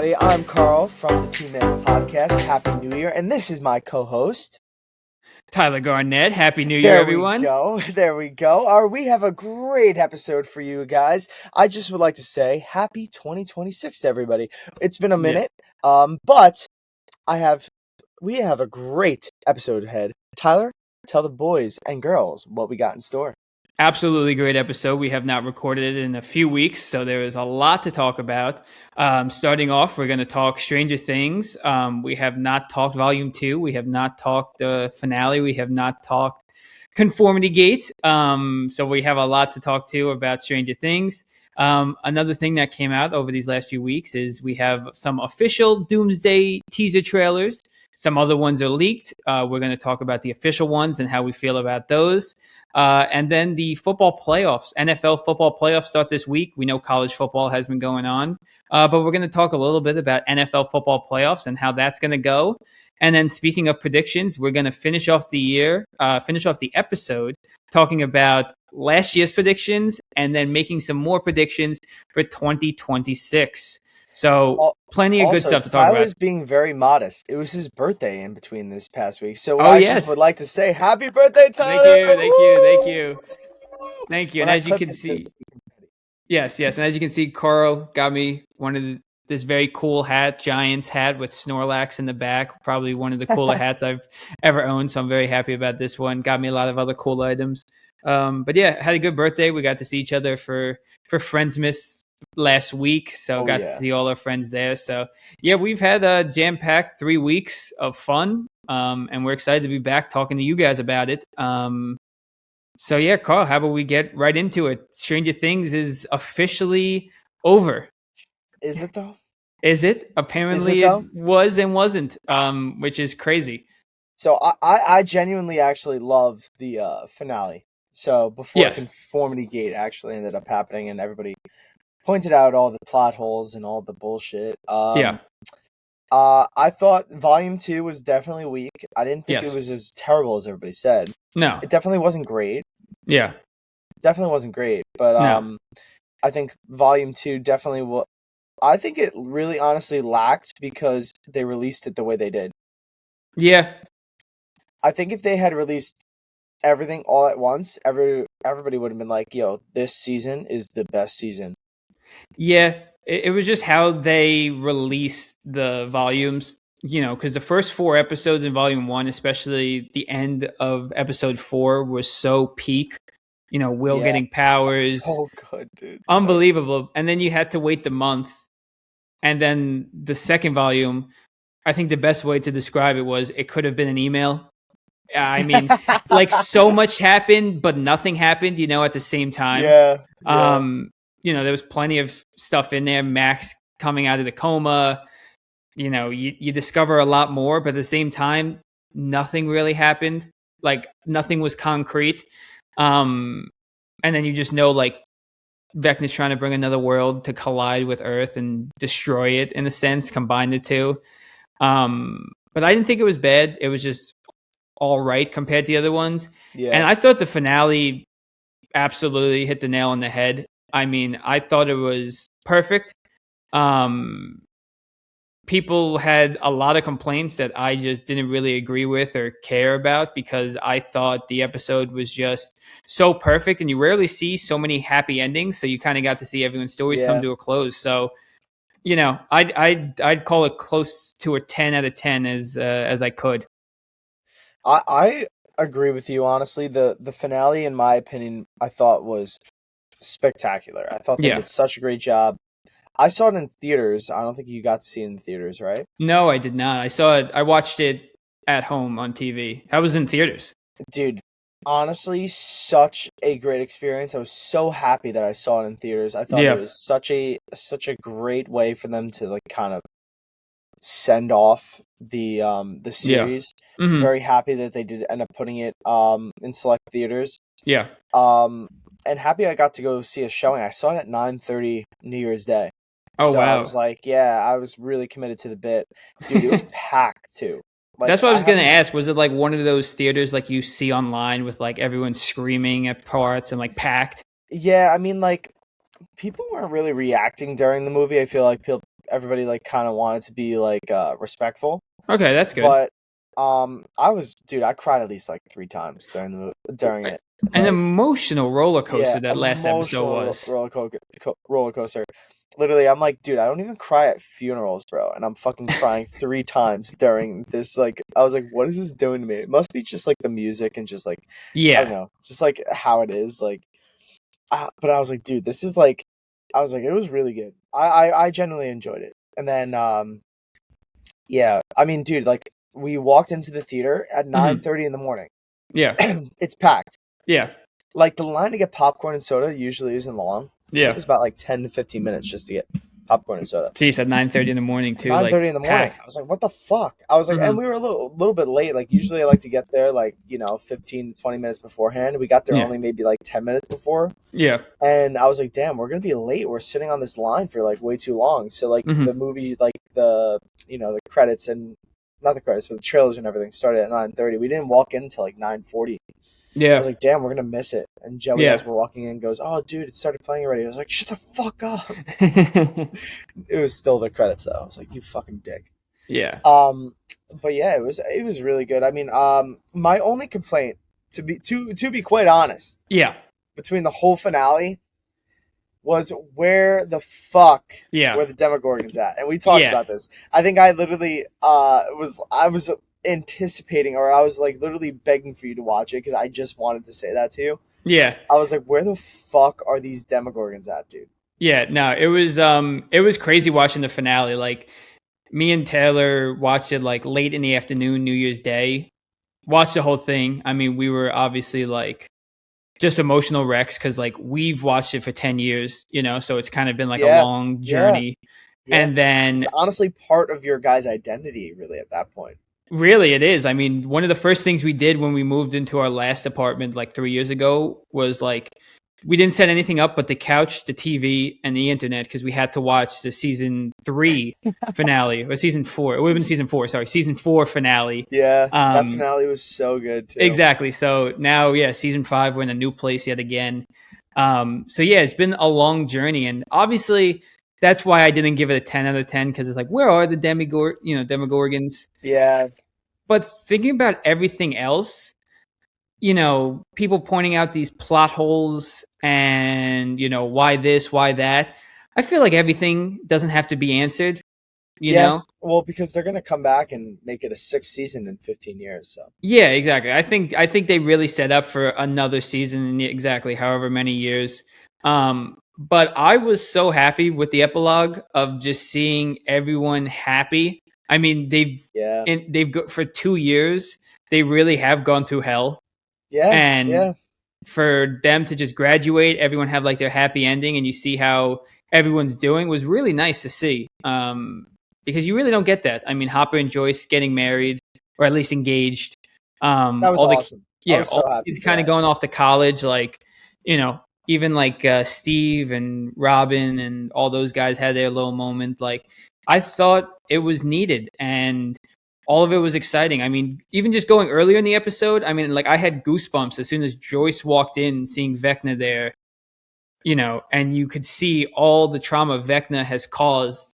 everybody. I'm Carl from the Two Man Podcast. Happy New Year. And this is my co-host, Tyler Garnett. Happy New Year, everyone. There we go. We have a great episode for you guys. I just would like to say happy 2026 to everybody. It's been a minute, but we have a great episode ahead. Tyler, tell the boys and girls what we got in store. Absolutely great episode. We have not recorded it in a few weeks, so there is a lot to talk about. Starting off, we're going to talk Stranger Things. We have not talked Volume 2. We have not talked the finale. We have not talked Conformity Gate. So we have a lot to talk to about Stranger Things. Another thing that came out over these last few weeks is we have some official Doomsday teaser trailers. Some other ones are leaked. We're going to talk about the official ones and how we feel about those. And then the football playoffs, NFL football playoffs start this week. We know college football has been going on, but we're going to talk a little bit about NFL football playoffs and how that's going to go. And then speaking of predictions, we're going to finish off the episode talking about last year's predictions and then making some more predictions for 2026. So plenty of good stuff to talk about. Tyler's being very modest. It was his birthday in between this past week. So I just would like to say happy birthday, Tyler. Thank you. And as you can see, yes. And as you can see, Carl got me this very cool hat, Giants hat with Snorlax in the back. Probably one of the cooler hats I've ever owned. So I'm very happy about this one. Got me a lot of other cool items. But yeah, had a good birthday. We got to see each other for Friendsmas last week, so got to see all our friends there. So yeah, we've had a jam-packed 3 weeks of fun, and we're excited to be back talking to you guys about it. So yeah, Carl, how about we get right into it? Stranger Things is officially over. Is it though? Is it? Apparently it was and wasn't, which is crazy. So I genuinely actually love the finale. So before Conformity Gate actually ended up happening and everybody pointed out all the plot holes and all the bullshit. I thought Volume 2 was definitely weak. I didn't think it was as terrible as everybody said. No. It definitely wasn't great. Yeah. Definitely wasn't great. But I think Volume 2 definitely I think it really honestly lacked because they released it the way they did. Yeah. I think if they had released everything all at once, everybody would have been like, yo, this season is the best season. Yeah, it was just how they released the volumes, because the first 4 episodes in Volume 1, especially the end of Episode 4, was so peak. Will getting powers. Oh, good, dude. Unbelievable. And then you had to wait the month. And then the second volume, I think the best way to describe it was it could have been an email. I mean, like so much happened, but nothing happened, at the same time. Yeah. There was plenty of stuff in there. Max coming out of the coma. You discover a lot more, but at the same time, nothing really happened. Like nothing was concrete. And then you just know, like, Vecna's trying to bring another world to collide with Earth and destroy it in a sense, combine the two. But I didn't think it was bad. It was just all right compared to the other ones. Yeah. And I thought the finale absolutely hit the nail on the head. I mean, I thought it was perfect. People had a lot of complaints that I just didn't really agree with or care about because I thought the episode was just so perfect, and you rarely see so many happy endings. So you kind of got to see everyone's stories come to a close. So, I'd call it close to a 10 out of 10 as I could. I agree with you. Honestly, the finale, in my opinion, I thought was spectacular. I thought they did such a great job. I saw it in theaters. I don't think you got to see it in theaters, right? No, I did not. I saw it. I watched it at home on TV. I was in theaters. Dude, honestly, such a great experience. I was so happy that I saw it in theaters. I thought it was such a great way for them to like kind of send off the series. Yeah. Mm-hmm. Very happy that they did end up putting it in select theaters. Yeah. And happy I got to go see a showing. I saw it at 9:30 New Year's Day. Oh, so wow. I was like, I was really committed to the bit. Dude, it was packed too. Like, that's what I was going to ask. Was it like one of those theaters like you see online with like everyone screaming at parts and like packed? Yeah, I mean, like people weren't really reacting during the movie. I feel like everybody like kind of wanted to be like respectful. Okay, that's good. But I cried at least like 3 times during it. An emotional roller coaster that last episode emotional was. roller coaster. Literally, I'm like, dude, I don't even cry at funerals, bro, and I'm fucking crying 3 times during this. Like, I was like, what is this doing to me? It must be just like the music and just like, I don't know, just like how it is. Like, but I was like, dude, this is like, I was like, it was really good. I genuinely enjoyed it. And then, yeah, I mean, dude, like we walked into the theater at 9:30 in the morning. Yeah, it's packed. Yeah, like the line to get popcorn and soda usually isn't long. Yeah, it took us about like 10 to 15 minutes just to get popcorn and soda. Geez, at 9:30 in the morning too. 9:30 in the morning. I was like, what the fuck? I was like, and we were a little bit late. Like usually I like to get there like, 15 to 20 minutes beforehand. We got there only maybe like 10 minutes before. Yeah. And I was like, damn, we're going to be late. We're sitting on this line for like way too long. So like the movie, like the credits and not the credits, but the trailers and everything started at 9:30. We didn't walk in until like 9:40. Yeah. I was like, damn, we're going to miss it. And Joey, as we're walking in, goes, oh, dude, it started playing already. I was like, shut the fuck up. It was still the credits, though. I was like, you fucking dick. Yeah. But yeah, it was really good. I mean, my only complaint, to be quite honest, between the whole finale was where the fuck were the Demogorgons at? And we talked about this. I think I literally I was anticipating, or I was like literally begging for you to watch it because I just wanted to say that to you. Yeah. I was like, where the fuck are these Demogorgons at, dude? Yeah, no, it was crazy watching the finale. Like me and Taylor watched it like late in the afternoon, New Year's Day. Watched the whole thing. I mean, we were obviously like just emotional wrecks because like we've watched it for 10 years, so it's kind of been like a long journey. Yeah. And then it's honestly part of your guys' identity really at that point. Really, it is. I mean, one of the first things we did when we moved into our last apartment like 3 years ago was like we didn't set anything up but the couch, the TV, and the internet because we had to watch the season 3 finale or season 4. It would have been season 4. Sorry, season 4 finale. Yeah, that finale was so good too. Exactly. So now, season 5, we're in a new place yet again. So yeah, it's been a long journey, and obviously that's why I didn't give it a 10 out of 10 because it's like, where are the Demogorgons? Yeah. But thinking about everything else, people pointing out these plot holes and, why this, why that. I feel like everything doesn't have to be answered, you know? Well, because they're going to come back and make it a 6th season in 15 years. So yeah, exactly. I think they really set up for another season in exactly however many years. But I was so happy with the epilogue of just seeing everyone happy. I mean, they've for 2 years, they really have gone through hell. Yeah. And for them to just graduate, everyone have like their happy ending, and you see how everyone's doing was really nice to see. Because you really don't get that. I mean, Hopper and Joyce getting married, or at least engaged. That was awesome. Yeah, it's kind of going off to college, like, even like Steve and Robin and all those guys had their little moment. Like, I thought it was needed, and all of it was exciting. I mean, even just going earlier in the episode, I mean, like I had goosebumps as soon as Joyce walked in, seeing Vecna there, and you could see all the trauma Vecna has caused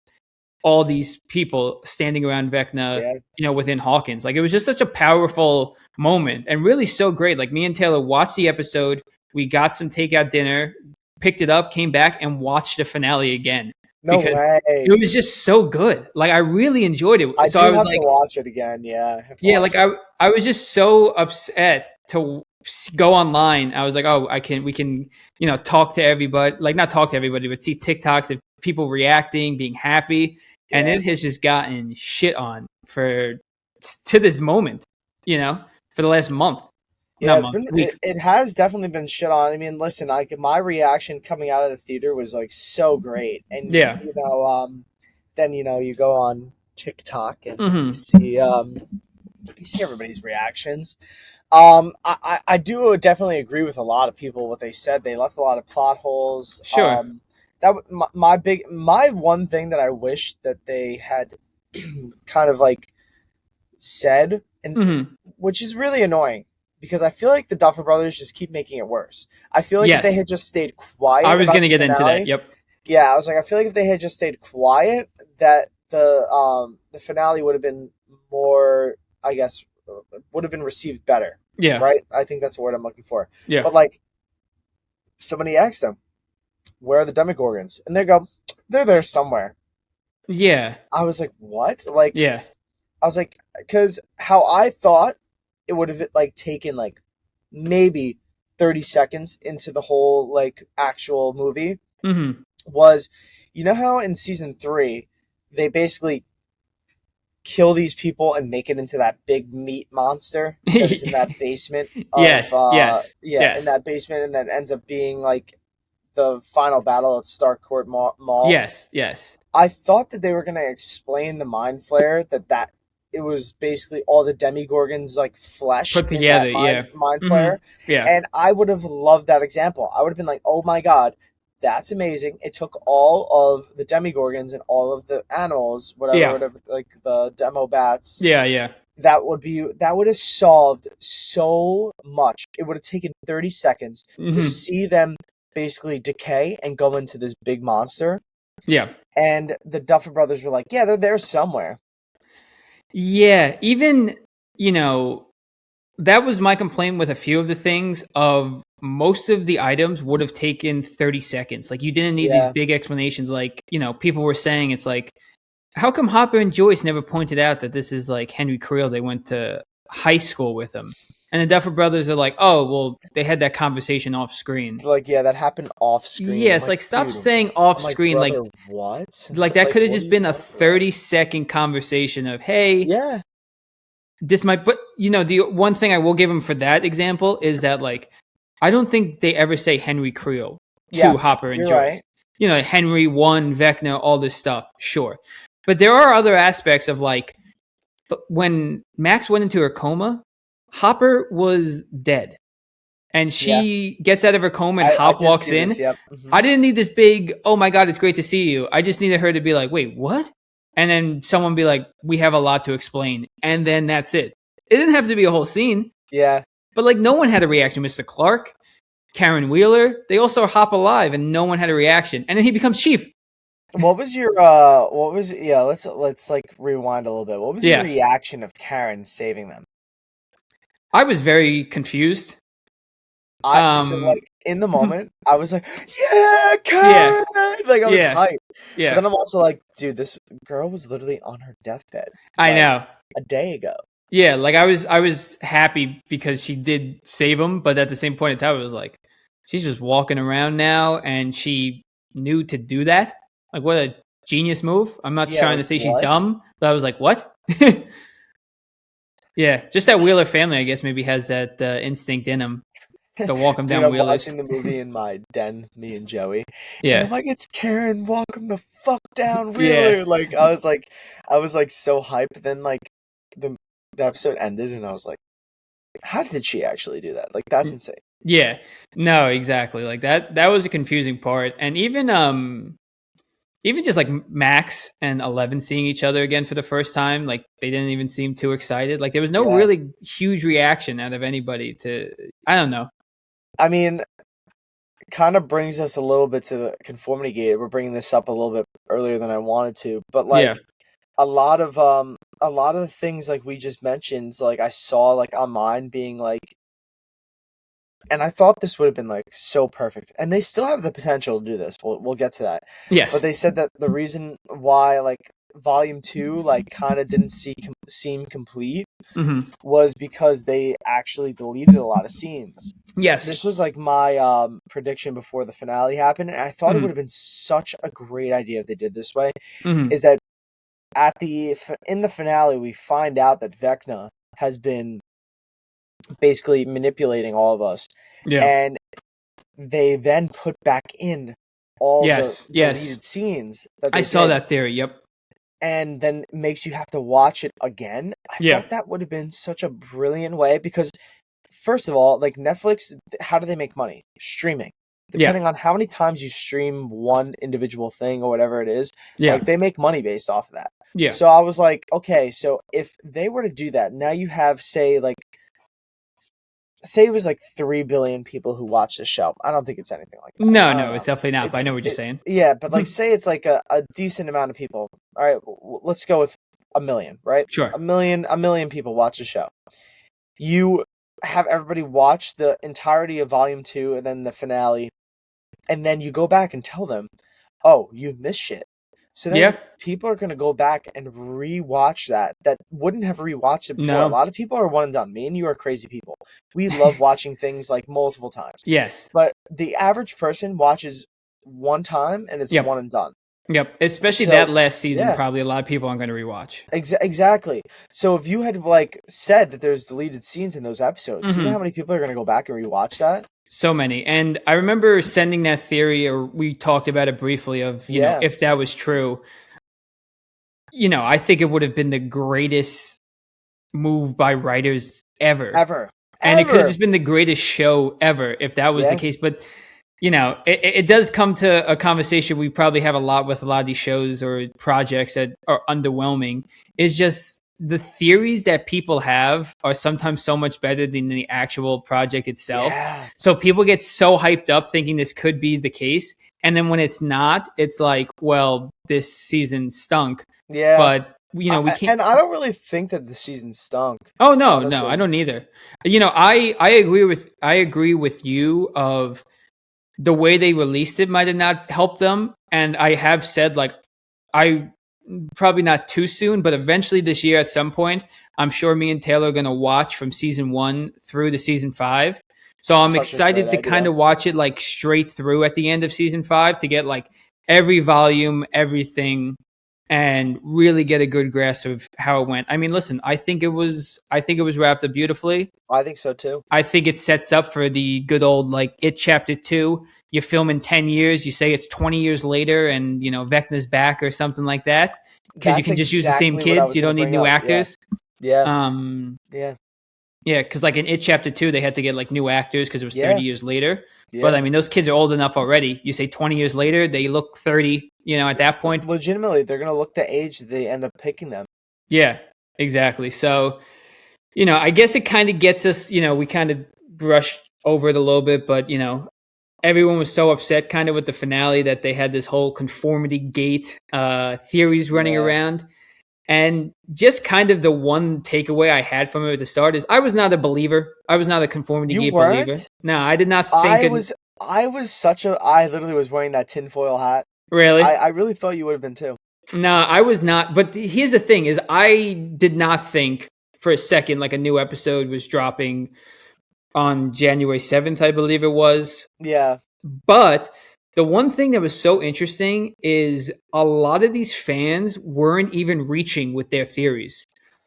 all these people standing around Vecna, within Hawkins. Like, it was just such a powerful moment and really so great. Like, me and Taylor watched the episode. We got some takeout dinner, picked it up, came back, and watched the finale again. No way. It was just so good. Like, I really enjoyed it. I was have to watch it again. Yeah. I was just so upset to go online. I was like, oh, we can, talk to everybody. Like, not talk to everybody, but see TikToks of people reacting, being happy. Yeah. And it has just gotten shit on to this moment, for the last month. Yeah, it has definitely been shit on. I mean, listen, my reaction coming out of the theater was like so great, and then you go on TikTok and you see everybody's reactions. I do definitely agree with a lot of people what they said. They left a lot of plot holes. Sure. My one thing that I wish that they had kind of like said, and which is really annoying. Because I feel like the Duffer Brothers just keep making it worse. I feel like if they had just stayed quiet. I was going to get into that. Yep. Yeah, I was like, I feel like if they had just stayed quiet, that the finale would have been more, I guess, would have been received better. Yeah. Right? I think that's the word I'm looking for. Yeah. But like, somebody asked them, "Where are the Demogorgons?" And they go, "They're there somewhere." Yeah. I was like, "What?" Like, Yeah. I was like, because how I thought it would have like taken like maybe 30 seconds into the whole like actual movie Mm-hmm. was, you know how in season 3 they basically kill these people and make it into that big meat monster that is in that basement of Yes. Yes. in Yes. that basement, and that ends up being like the final battle at Starcourt Mall. Yes. Yes. I thought that they were going to explain the mind flare, that it was basically all the Demigorgons like flesh Put in together. that Yeah. mind Mm-hmm. flare. Yeah. And I would have loved that example. I would have been like, "Oh my god, that's amazing. It took all of the Demigorgons and all of the animals, whatever, like the demo bats. Yeah. Yeah. That would have solved so much. It would have taken 30 seconds to see them basically decay and go into this big monster. Yeah. And the Duffer Brothers were like, "Yeah, they're there somewhere." Yeah. Even, that was my complaint with a few of the things. Of most of the items would have taken 30 seconds. Like, you didn't need these big explanations. Like, people were saying, it's like, how come Hopper and Joyce never pointed out that this is like Henry Creel? They went to high school with him. And the Duffer Brothers are like, "Oh, well, they had that conversation off screen." Like, yeah, that happened off screen. Yeah, it's like, stop saying off screen. Brother, what? Like that could have just been a 30-second conversation of, "Hey, yeah, this might." But the one thing I will give him for that example is that, like, I don't think they ever say Henry Creel to Hopper and Joyce. Right. Henry, Vecna, all this stuff. Sure, but there are other aspects of, like, when Max went into her coma, Hopper was dead. And she gets out of her coma and Hop walks in. I didn't need this big, "Oh my god, it's great to see you." I just needed her to be like, "Wait, what?" And then someone be like, "We have a lot to explain." And then that's it. It didn't have to be a whole scene. Yeah. But like, no one had a reaction. Mr. Clark, Karen Wheeler, they all saw Hop alive and no one had a reaction. And then he becomes Chief. What was your let's like rewind a little bit. What was your reaction of Karen saving them? I was very confused. So like in the moment, I was like, "Yeah, Karen!" Like I was hyped. Yeah. But then I'm also like, dude, this girl was literally on her deathbed. I know. A day ago. Yeah, like I was happy because she did save him, but at the same point in time, it was like, she's just walking around now, and she knew to do that. Like, what a genius move! I'm not trying to say she's dumb, but I was like, what? Yeah, just that Wheeler family, I guess, maybe has that instinct in them. To walk him down I'm Wheelers. watching the movie in my den, me and Joey. Yeah. And I'm like, "It's Karen, walk him the fuck down Wheeler." Yeah. Like I was like so hyped. Then like the episode ended and I was like, how did she actually do that? Like, that's insane. Yeah. No, exactly. Like that was a confusing part. And even just like Max and 11 seeing each other again for the first time, like they didn't even seem too excited. Like there was no really huge reaction out of anybody to, I don't know. I mean, kind of brings us a little bit to the conformity gate. We're bringing this up a little bit earlier than I wanted to, but like a lot of the things like we just mentioned, like I saw like online being like, and I thought this would have been like so perfect, and they still have the potential to do this. We'll get to that. Yes, but they said that the reason why like Volume 2 like kind of didn't seem complete was because they actually deleted a lot of scenes. Yes. This was like my prediction before the finale happened, and I thought it would have been such a great idea if they did this way. Is that in the finale we find out that Vecna has been basically manipulating all of us, and they then put back in all the deleted scenes. That I saw that theory. Yep. And then makes you have to watch it again. I thought that would have been such a brilliant way, because first of all, like Netflix, how do they make money? Streaming. Depending on how many times you stream one individual thing or whatever it is, like they make money based off of that. Yeah. So I was like, okay, so if they were to do that, now you have, say, like say it was like 3 billion people who watch the show. I don't think it's anything like that. No, it's definitely not. But I know what you're saying. Yeah, but like say it's like a decent amount of people. All right, let's go with 1 million, right? Sure. 1 million people watch the show. You have everybody watch the entirety of Volume 2 and then the finale, and then you go back and tell them, oh, you missed shit. So then people are going to go back and rewatch that wouldn't have rewatched it before. No. A lot of people are one and done. Me and you are crazy people. We love watching things like multiple times. Yes. But the average person watches one time and it's one and done. Yep. Especially that last season, probably a lot of people aren't going to rewatch. Exactly. So if you had like said that there's deleted scenes in those episodes, you know how many people are going to go back and rewatch that? So many. And I remember sending that theory, or we talked about it briefly, of, you know, if that was true, you know, I think it would have been the greatest move by writers ever. And it could have just been the greatest show ever if that was the case. But, you know, it does come to a conversation we probably have a lot with a lot of these shows or projects that are underwhelming, is just the theories that people have are sometimes so much better than the actual project itself. Yeah. So people get so hyped up thinking this could be the case. And then when it's not, it's like, well, this season stunk. Yeah. But, you know, we can't. And I don't really think that the season stunk. Oh, no, honestly. No, I don't either. You know, I agree with you of the way they released it might have not helped them. And I have said, like, probably not too soon, but eventually this year at some point, I'm sure me and Taylor are going to watch from season 1 through to season 5. So I'm excited to kind of watch it like straight through at the end of season 5 to get like every volume, everything, and really get a good grasp of how it went. I mean, listen, I think it was wrapped up beautifully. I think so too. I think it sets up for the good old, like, It Chapter 2. You film in 10 years, you say it's 20 years later, and, you know, Vecna's back or something like that. Because you can just use the same kids. You don't need new actors. Yeah. Yeah, because like in It Chapter 2, they had to get like new actors because it was 30 years later. Yeah. But I mean, those kids are old enough already. You say 20 years later, they look 30, you know, at that point. Legitimately, they're going to look the age that they end up picking them. Yeah, exactly. So, you know, I guess it kind of gets us, you know, we kind of brushed over it a little bit, but, you know, everyone was so upset kind of with the finale that they had this whole conformity gate theories running around. And just kind of the one takeaway I had from it at the start is I was not a believer. I was not a conformity gate believer. No, I did not think I literally was wearing that tinfoil hat. Really? I really thought you would have been too. No, I was not. But here's the thing is I did not think for a second like a new episode was dropping on January 7th, I believe it was. Yeah. But the one thing that was so interesting is a lot of these fans weren't even reaching with their theories.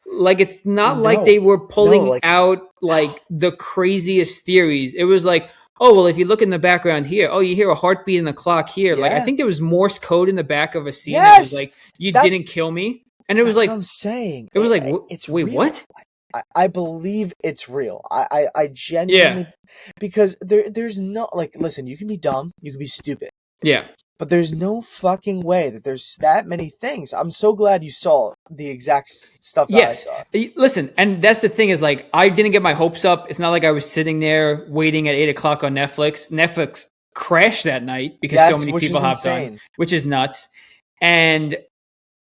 Like, it's not like they were pulling out like the craziest theories. It was like, oh, well, if you look in the background here, oh, you hear a heartbeat in the clock here. Yeah. Like, I think there was Morse code in the back of a scene. Yes! That was like, you didn't kill me. And it was like, what I'm saying. It was like, wait, real. What? I believe it's real. I genuinely, because there's no, like, listen, you can be dumb, you can be stupid. Yeah. But there's no fucking way that there's that many things. I'm so glad you saw the exact stuff that I saw. Listen, and that's the thing is, like, I didn't get my hopes up. It's not like I was sitting there waiting at 8 o'clock on Netflix. Netflix crashed that night because so many people hopped on, which is nuts. And,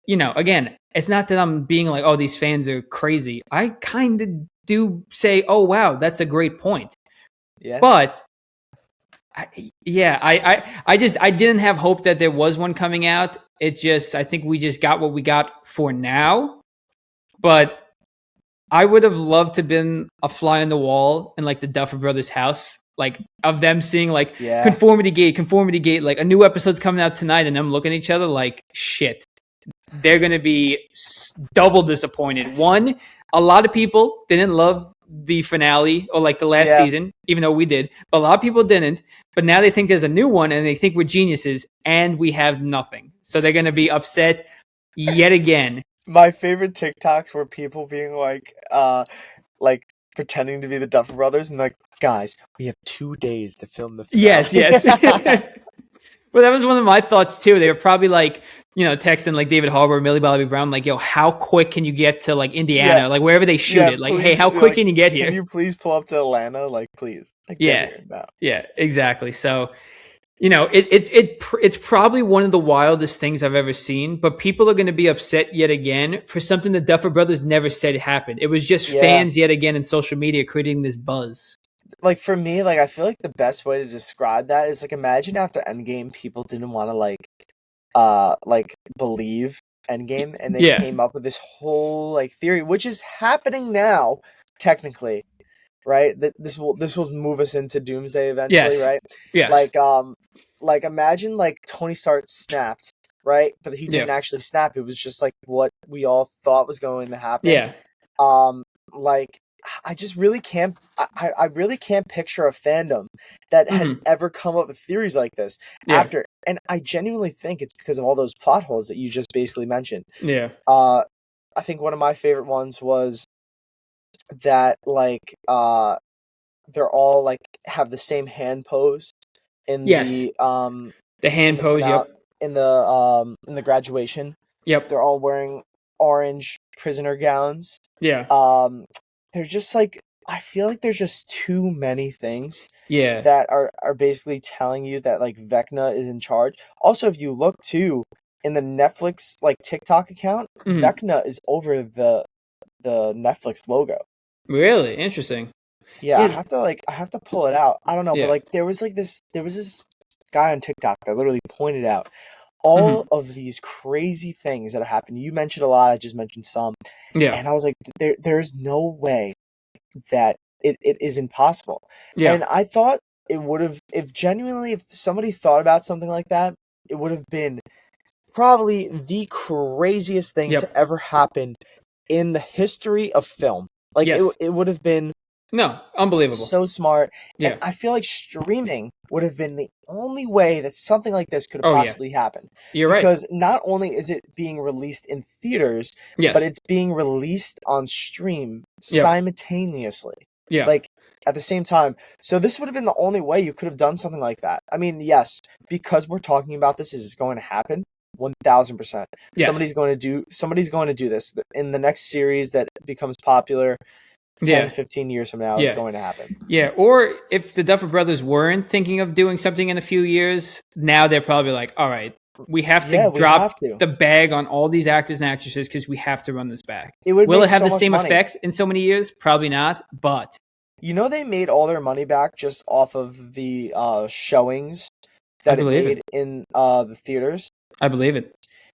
you know, again, it's not that I'm being like, oh, these fans are crazy. I kind of do say, oh, wow, that's a great point. Yeah. But I didn't have hope that there was one coming out. I think we just got what we got for now. But I would have loved to have been a fly on the wall in like the Duffer Brothers house, like of them seeing like conformity gate, like a new episode's coming out tonight, and them looking at each other like, shit. They're going to be double disappointed. One, a lot of people didn't love the finale or like the last season, even though we did. But a lot of people didn't. But now they think there's a new one and they think we're geniuses and we have nothing. So they're going to be upset yet again. My favorite TikToks were people being like pretending to be the Duffer Brothers and like, guys, we have 2 days to film the finale. Yes. Well, that was one of my thoughts too. They were probably like, texting like David Harbour, Millie Bobby Brown, like, yo, how quick can you get to like Indiana, like wherever they shoot it? Like, hey, please, how quick can you get here? Can you please pull up to Atlanta? Like, please, like, get here now. Yeah, exactly. So, it's probably one of the wildest things I've ever seen, but people are going to be upset yet again for something the Duffer Brothers never said happened. It was just fans yet again in social media creating this buzz. Like, for me, like, I feel like the best way to describe that is, like, imagine after Endgame, people didn't want to, like, believe Endgame, and they came up with this whole, like, theory, which is happening now, technically, right? That this will move us into Doomsday eventually, right? Yes. Like, imagine, like, Tony Stark snapped, right? But he didn't actually snap. It was just, like, what we all thought was going to happen. Yeah. Like, I just really can't. I really can't picture a fandom that has ever come up with theories like this after. And I genuinely think it's because of all those plot holes that you just basically mentioned. Yeah. I think one of my favorite ones was that, like, they're all like have the same hand pose in the hand pose. In the graduation. Yep. They're all wearing orange prisoner gowns. Yeah. They're just like, I feel like there's just too many things that are basically telling you that, like, Vecna is in charge. Also, if you look too in the Netflix, like, TikTok account, Vecna is over the Netflix logo. Really? Interesting. Yeah, I have to pull it out. I don't know, but like there was this guy on TikTok that literally pointed out all of these crazy things that have happened. You mentioned a lot, I just mentioned some. Yeah. And I was like, there's no way that it is impossible. Yeah. And I thought it would have, if somebody thought about something like that, it would have been probably the craziest thing to ever happen in the history of film. Like, it would have been unbelievable. So smart. And I feel like streaming would have been the only way that something like this could have possibly happened. You're right. Because not only is it being released in theaters, but it's being released on stream simultaneously. Yeah. Like, at the same time. So this would have been the only way you could have done something like that. I mean, yes, because we're talking about this is going to happen. 1000%. Somebody's going to do this in the next series that becomes popular. 10, 15 years from now, it's going to happen. Yeah, or if the Duffer Brothers weren't thinking of doing something in a few years, now they're probably like, all right, we have to drop the bag on all these actors and actresses because we have to run this back. Will it have the same effects in so many years? Probably not, but... You know, they made all their money back just off of the showings that it made in the theaters. I believe it.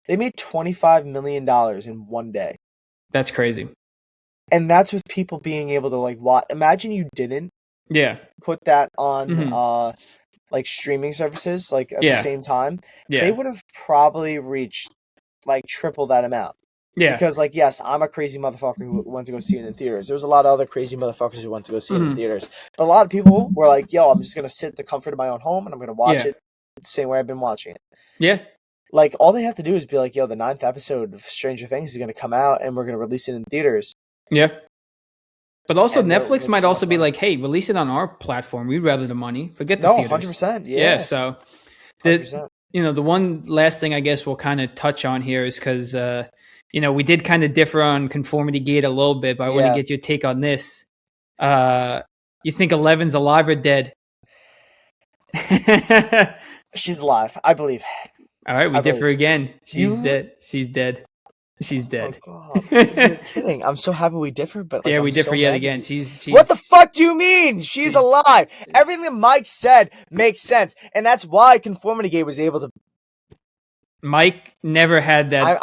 They made $25 million in one day. That's crazy. And that's with people being able to, like, watch. Imagine you didn't put that on like streaming services, like, at the same time. They would have probably reached like triple that amount. Yeah. Because, like, yes, I'm a crazy motherfucker who went to go see it in theaters. There was a lot of other crazy motherfuckers who went to go see it in theaters. But a lot of people were like, yo, I'm just going to sit in the comfort of my own home and I'm going to watch it the same way I've been watching it. Yeah. Like, all they have to do is be like, yo, the 9th episode of Stranger Things is going to come out and we're going to release it in theaters. Yeah. But also, Netflix might also be like, hey, release it on our platform. We'd rather the money. Forget the theaters. 100%. Yeah. So, the one last thing I guess we'll kind of touch on here is because, we did kind of differ on Conformity Gate a little bit, but I want to get your take on this. You think 11's alive or dead? She's alive, I believe. All right, we differ again. She's dead. She's dead. She's dead. Oh, you're kidding. I'm so happy we differ, but we differ yet again. She's What the fuck do you mean? She's alive. Everything that Mike said makes sense, and that's why Conformity Gate was able to. Mike never had that.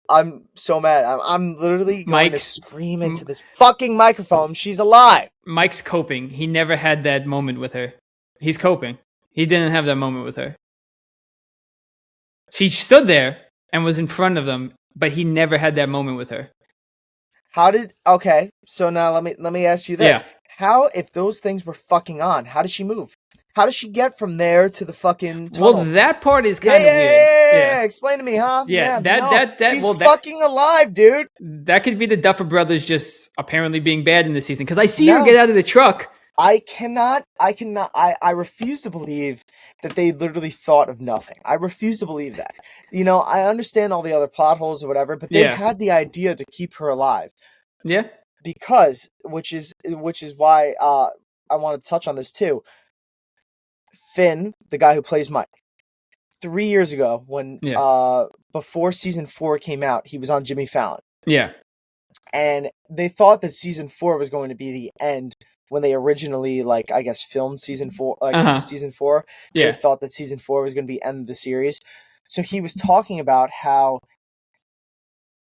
I'm so mad. I'm literally going to scream into this fucking microphone. She's alive. Mike's coping. He never had that moment with her. He's coping. He didn't have that moment with her. She stood there and was in front of them, but he never had that moment with her. Okay, so now let me ask you this. How, if those things were fucking on, how does she move? How does she get from there to the fucking tunnel? Well, that part is kind of weird. Yeah, explain to me, huh? She's fucking alive, dude. That could be the Duffer Brothers just apparently being bad in this season. Because I see her get out of the truck I refuse to believe that they literally thought of nothing. I refuse to believe that. I understand all the other plot holes or whatever, but they had the idea to keep her alive. Yeah. Because, which is why I want to touch on this too. Finn, the guy who plays Mike, 3 years ago when before season 4 came out, he was on Jimmy Fallon. Yeah. And they thought that season 4 was going to be the end when they originally, like, I guess, filmed season 4. Season 4, they thought that season 4 was going to be end of the series. So he was talking about how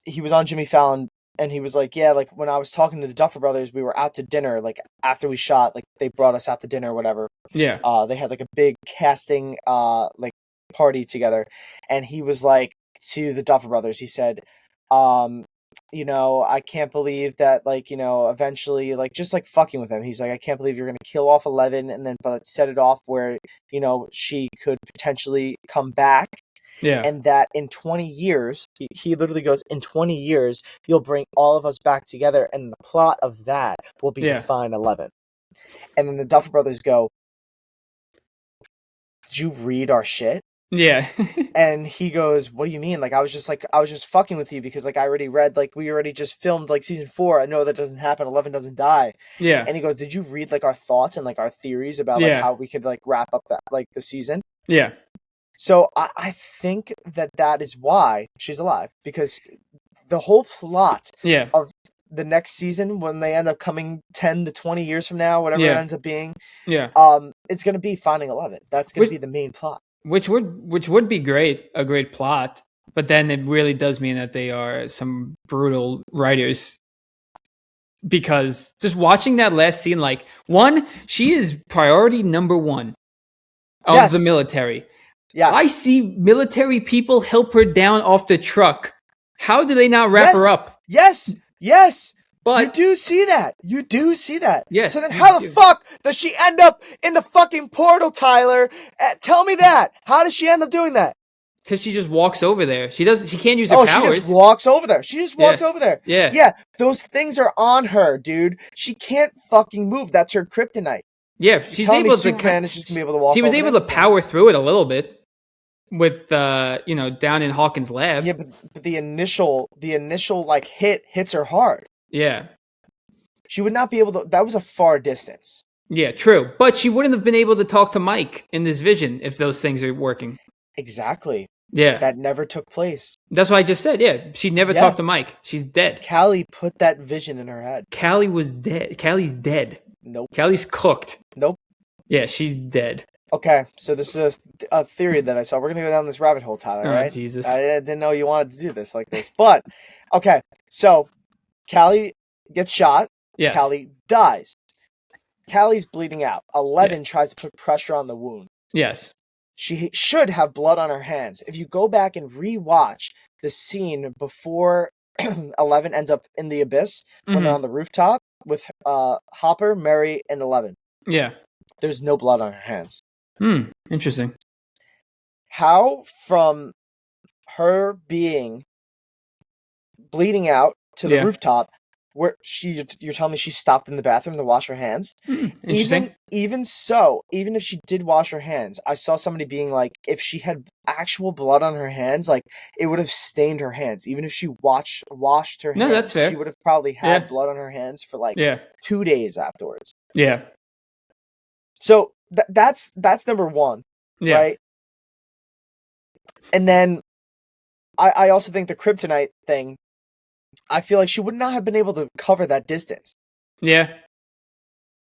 he was on Jimmy Fallon, and he was like, yeah, like, when I was talking to the Duffer Brothers, we were out to dinner, like, after we shot, like, they brought us out to dinner or whatever. Yeah. They had, like, a big casting, like, party together, and he was like, to the Duffer Brothers, he said, I can't believe that, like, eventually, like, just, like, fucking with him. He's like, I can't believe you're going to kill off 11 and then but set it off where, she could potentially come back. Yeah. And that in 20 years, he literally goes, in 20 years, you'll bring all of us back together, and the plot of that will be to find 11. And then the Duffer Brothers go, did you read our shit? Yeah. And he goes, what do you mean? Like, I was just fucking with you because, like, I already read, like, we already just filmed, like, season 4. I know that doesn't happen. 11 doesn't die. Yeah. And he goes, did you read, like, our thoughts and, like, our theories about, like, how we could, like, wrap up that, like, the season? Yeah. So I think that is why she's alive, because the whole plot of the next season, when they end up coming 10 to 20 years from now, whatever it ends up being, it's going to be finding 11. That's going to be the main plot. Which would be a great plot, but then it really does mean that they are some brutal writers. Because just watching that last scene, like, one, she is priority number 1 of the military. Yes. I see military people help her down off the truck. How do they not wrap her up? Yes. But you do see that. Yes. So then how the fuck does she end up in the fucking portal, Tyler? Tell me that. How does she end up doing that? Because she just walks over there. She can't use her powers. She just walks over there. Yeah. Yeah. Those things are on her, dude. She can't fucking move. That's her kryptonite. Yeah. She's able to. Superman is just gonna be able to walk. She was able to power through it a little bit. With down in Hawkins' lab. Yeah, but the initial like hits her hard. Yeah. She would not be able to. That was a far distance. Yeah, true. But she wouldn't have been able to talk to Mike in this vision if those things are working. Exactly. Yeah. That never took place. That's what I just said. Yeah. She never talked to Mike. She's dead. Callie put that vision in her head. Callie was dead. Callie's dead. Nope. Callie's cooked. Nope. Yeah, she's dead. Okay, so this is a theory that I saw. We're going to go down this rabbit hole, Tyler, right? Jesus. I didn't know you wanted to do this like this. But, okay, so Callie gets shot. Yes. Callie dies. Callie's bleeding out. 11 tries to put pressure on the wound. Yes. She should have blood on her hands. If you go back and rewatch the scene before 11 ends up in the abyss, when they're on the rooftop with Hopper, Mary, and 11. Yeah. There's no blood on her hands. Interesting. How from her being bleeding out to the rooftop, where you're telling me she stopped in the bathroom to wash her hands? Even if she did wash her hands, I saw somebody being like, if she had actual blood on her hands, like, it would have stained her hands. Even if she washed her hands, that's fair. She would have probably had blood on her hands for like 2 days afterwards. Yeah. So that's number one, right? And then I also think the kryptonite thing, I feel like she would not have been able to cover that distance. Yeah.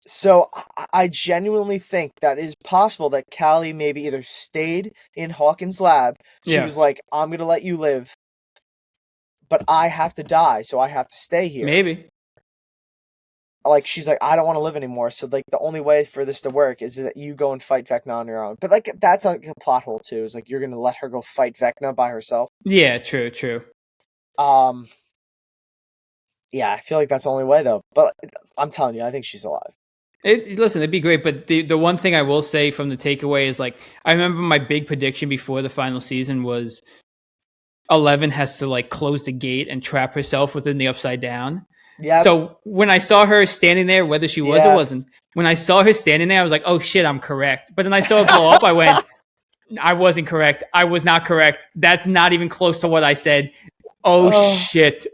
So I genuinely think that is possible that Callie maybe either stayed in Hawkins' lab. She was like, I'm going to let you live, but I have to die, so I have to stay here. Maybe. Like, she's like, I don't want to live anymore, so, like, the only way for this to work is that you go and fight Vecna on your own. But, like, that's like a plot hole, too, is, like, you're going to let her go fight Vecna by herself. Yeah, true. Yeah, I feel like that's the only way, though. But I'm telling you, I think she's alive. Listen, it'd be great, but the one thing I will say from the takeaway is, like, I remember my big prediction before the final season was 11 has to, like, close the gate and trap herself within the Upside Down. Yeah. So when I saw her standing there, whether she was or wasn't, when I saw her standing there, I was like, oh shit, I'm correct. But then I saw it blow up. I went, I wasn't correct. I was not correct. That's not even close to what I said. Oh shit.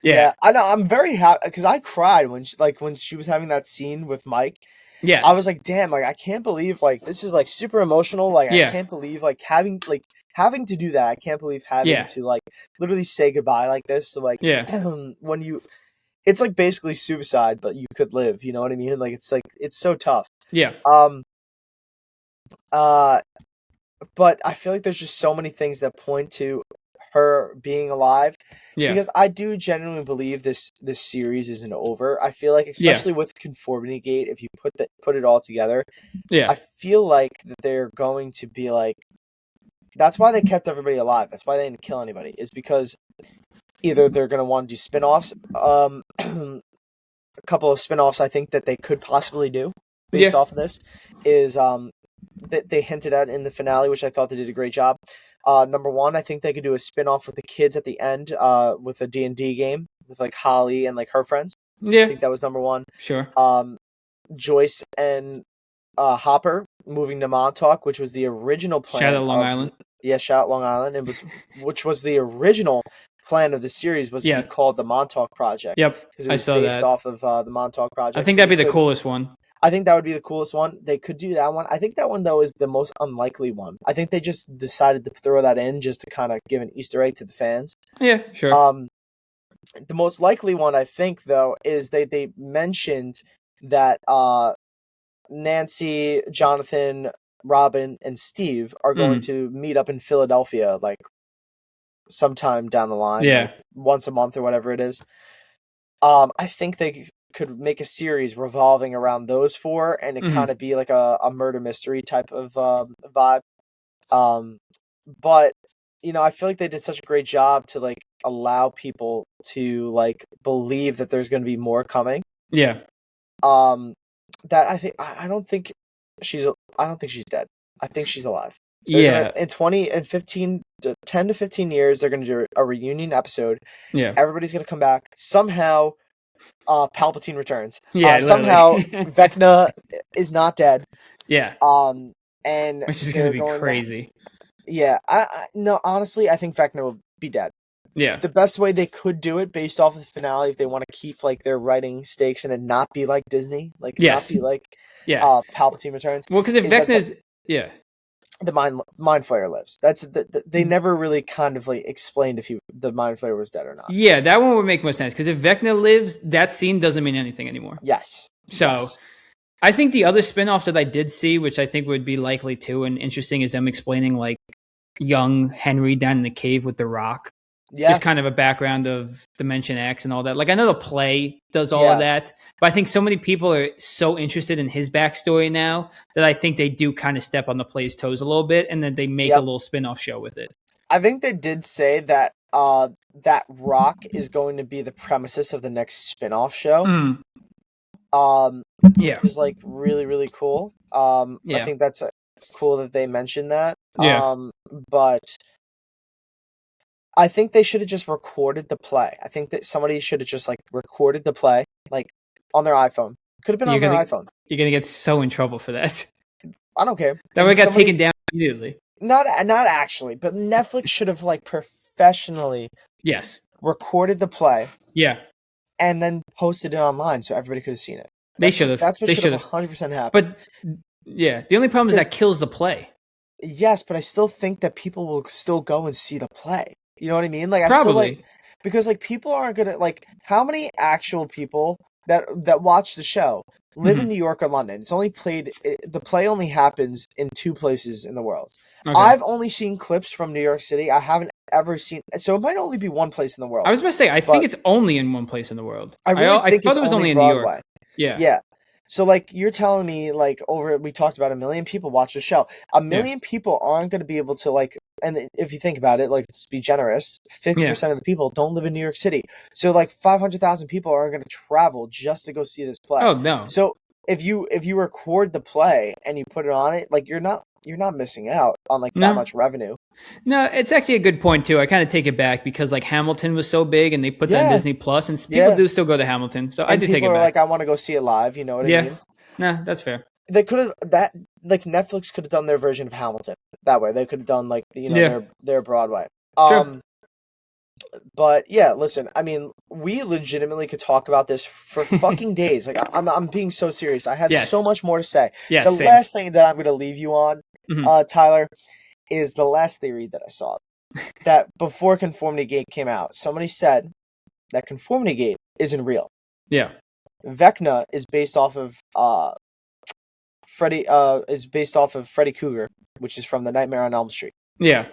Yeah, I know. I'm very happy because I cried when she was having that scene with Mike. Yes. I was like, damn, like I can't believe like this is like super emotional. Like I can't believe like having to do that. I can't believe having to like literally say goodbye like this. So like when it's like basically suicide, but you could live. You know what I mean? Like it's so tough. Yeah. But I feel like there's just so many things that point to her being alive. Yeah. Because I do genuinely believe this series isn't over. I feel like, especially with Conformity Gate, if you put it all together, I feel like that they're going to be like, that's why they kept everybody alive. That's why they didn't kill anybody. Is because either they're going to want to do spin-offs. A couple of spin-offs I think that they could possibly do based off of this is that they hinted at in the finale, which I thought they did a great job. Number one, I think they could do a spin-off with the kids at the end, with a D&D game with like Holly and like her friends. Yeah. I think that was number one. Sure. Joyce and Hopper moving to Montauk, which was the original plan. Shout out Long Island. Yeah, shout out Long Island. Which was the original plan of the series was to be called the Montauk Project. Yep, because it was based off of the Montauk Project. I think that'd be the coolest one. I think that would be the coolest one. They could do that one. I think that one, though, is the most unlikely one. I think they just decided to throw that in just to kind of give an Easter egg to the fans. Yeah, sure. The most likely one, I think, though, is they mentioned that Nancy, Jonathan, Robin, and Steve are going to meet up in Philadelphia, like, sometime down the line. Yeah. Like, once a month or whatever it is. I think they could make a series revolving around those four, and it kind of be like a murder mystery type of vibe. But I feel like they did such a great job to like allow people to like believe that there's going to be more coming. Yeah. That I don't think she's dead. I think she's alive. In 10 to 15 years, they're going to do a reunion episode. Yeah. Everybody's going to come back somehow. Palpatine returns. Somehow Vecna is not dead. Yeah. And which is going to be crazy. Yeah. No, honestly, I think Vecna will be dead. Yeah. The best way they could do it based off of the finale, if they want to keep like their writing stakes and it not be like Disney, like not be like Palpatine returns. Well, because if Vecna's the mind flayer lives. That's they never really kind of like explained if the mind flayer was dead or not. Yeah, that one would make more sense because if Vecna lives, that scene doesn't mean anything anymore. Yes. So, I think the other spinoff that I did see, which I think would be likely too and interesting, is them explaining like young Henry down in the cave with the Rock. Yeah. Just kind of a background of Dimension X and all that. Like I know the play does all of that, but I think so many people are so interested in his backstory now that I think they do kind of step on the play's toes a little bit, and then they make a little spin-off show with it. I think they did say that that Rock is going to be the premises of the next spin-off show. Which is like really, really cool. I think that's cool that they mentioned that. But I think they should have just recorded the play. I think that somebody should have just like recorded the play like on their iPhone. Could have been on their iPhone. You're gonna get so in trouble for that. I don't care. That would got taken down immediately. Not actually, but Netflix should have like professionally recorded the play. Yeah. And then posted it online so everybody could have seen it. They should have. That's what should have 100% happened. But the only problem is that kills the play. Yes, but I still think that people will still go and see the play. You know what I mean? Like probably. I still because like people aren't gonna like how many actual people that watch the show live in New York or London. It's only played. The play only happens in 2 places in the world. Okay. I've only seen clips from New York City. I haven't ever seen. So it might only be 1 place in the world. I was going to say I think it's only in 1 place in the world. I thought it was only in New York. Yeah. Yeah. So, like, you're telling me, like, we talked about 1 million people watch the show. 1 million people aren't going to be able to, like, and if you think about it, like, let's be generous, 50% of the people don't live in New York City. So, like, 500,000 people are going to travel just to go see this play. Oh, no. So, if you record the play and you put it on it, like, you're not missing out on, like, that much revenue. No, it's actually a good point too. I kind of take it back because like Hamilton was so big and they put that on Disney Plus, and people do still go to Hamilton. So I do take it back. People are like, I want to go see it live. You know what I mean? Nah, that's fair. They could have Netflix could have done their version of Hamilton that way. They could have done their Broadway. Sure. But yeah, listen, I mean, we legitimately could talk about this for fucking days. Like I'm being so serious. I have so much more to say. Yes, the last thing that I'm going to leave you on, Tyler, is the last theory that I saw. That before Conformity Gate came out, somebody said that Conformity Gate isn't real. Yeah. Vecna is based off of Freddy Krueger, which is from the Nightmare on Elm Street. Yeah.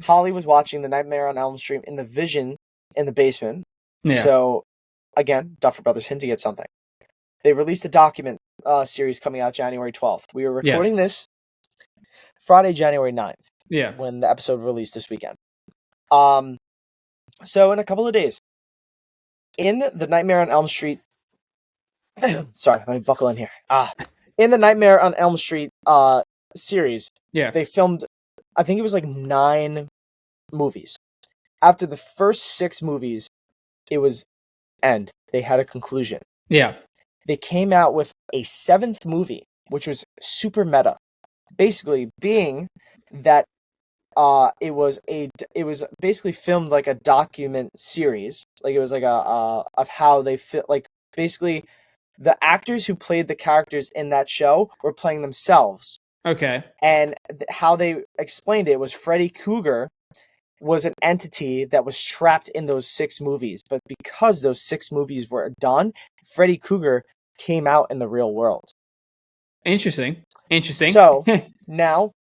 Holly was watching the Nightmare on Elm Street in the vision in the basement. Yeah. So, again, Duffer Brothers hinting at something. They released a document series coming out January 12th. We were recording this Friday, January 9th. Yeah. When the episode released this weekend. So in a couple of days, in the Nightmare on Elm Street... Sorry, let me buckle in here. In the Nightmare on Elm Street series, they filmed, I think it was like 9 movies. After the first 6 movies, it was end. They had a conclusion. Yeah. They came out with a 7th movie, which was super meta. Basically, being that it was basically filmed like a document series. Like it was like of how they fit. Like basically, the actors who played the characters in that show were playing themselves. Okay. And how they explained it was Freddy Krueger was an entity that was trapped in those 6 movies. But because those 6 movies were done, Freddy Krueger came out in the real world. Interesting. So, now,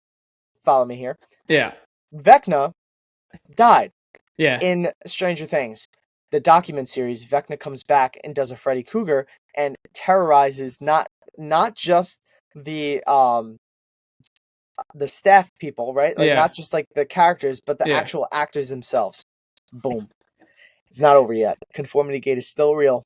follow me here. Yeah. Vecna died. Yeah. In Stranger Things. The document series, Vecna comes back and does a Freddy Krueger and terrorizes not just the staff people, right? Like not just like the characters, but the actual actors themselves. Boom. It's not over yet. Conformity Gate is still real.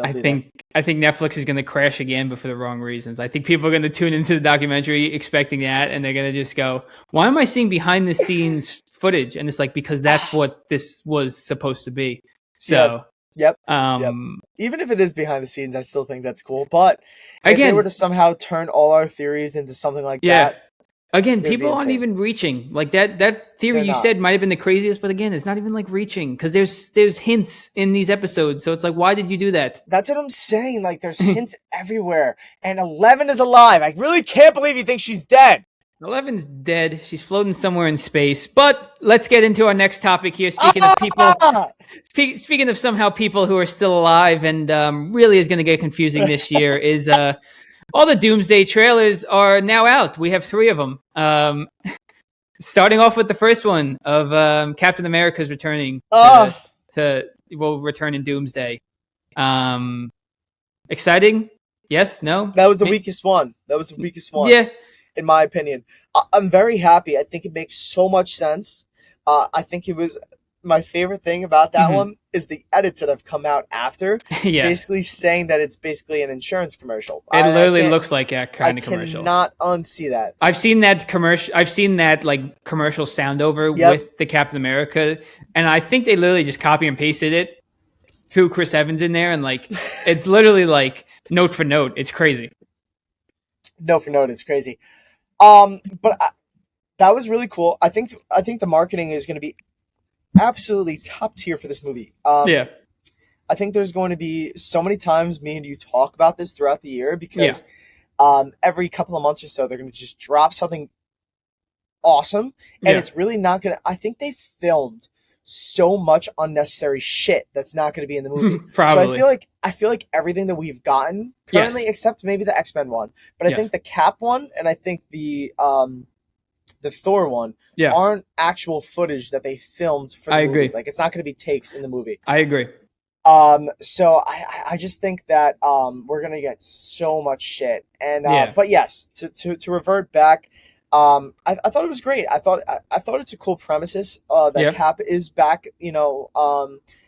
I think Netflix is going to crash again, but for the wrong reasons. I think people are going to tune into the documentary expecting that, and they're going to just go, "Why am I seeing behind the scenes footage?" And it's like, because that's what this was supposed to be. So, yep. Even if it is behind the scenes, I still think that's cool. But if they were to somehow turn all our theories into something like that. Again, people aren't even reaching. Like that theory you said might have been the craziest, but again, it's not even like reaching because there's hints in these episodes. So it's like, why did you do that? That's what I'm saying. Like there's hints everywhere. And 11 is alive. I really can't believe you think she's dead. 11's dead. She's floating somewhere in space. But let's get into our next topic here. Speaking of somehow people who are still alive and really is going to get confusing this year is all the Doomsday trailers are now out. We have 3 of them. Starting off with the first one of Captain America's returning will return in Doomsday. Exciting? Yes? No? That was the weakest one. Yeah. In my opinion. I'm very happy. I think it makes so much sense. I think it was my favorite thing about that one is the edits that have come out after, basically saying that it's basically an insurance commercial. It literally looks like a kind of commercial. I cannot unsee that. I've seen that commercial. I've seen that like commercial sound over with the Captain America, and I think they literally just copy and pasted it, threw Chris Evans in there, and like it's literally like note for note. It's crazy. Note for note, it's crazy. But that was really cool. I think the marketing is going to be absolutely top tier for this movie. I think there's going to be so many times me and you talk about this throughout the year because every couple of months or so they're going to just drop something awesome, and it's really not going to. I think they filmed so much unnecessary shit that's not going to be in the movie. Probably. So I feel like everything that we've gotten currently, except maybe the X-Men one, but I think the Cap one and I think the Thor one aren't actual footage that they filmed for the movie. Agree. Like it's not going to be takes in the movie. I agree. So I just think that we're gonna get so much shit. And but yes, to revert back, I thought it was great. I thought it's a cool premises that Cap is back. You know,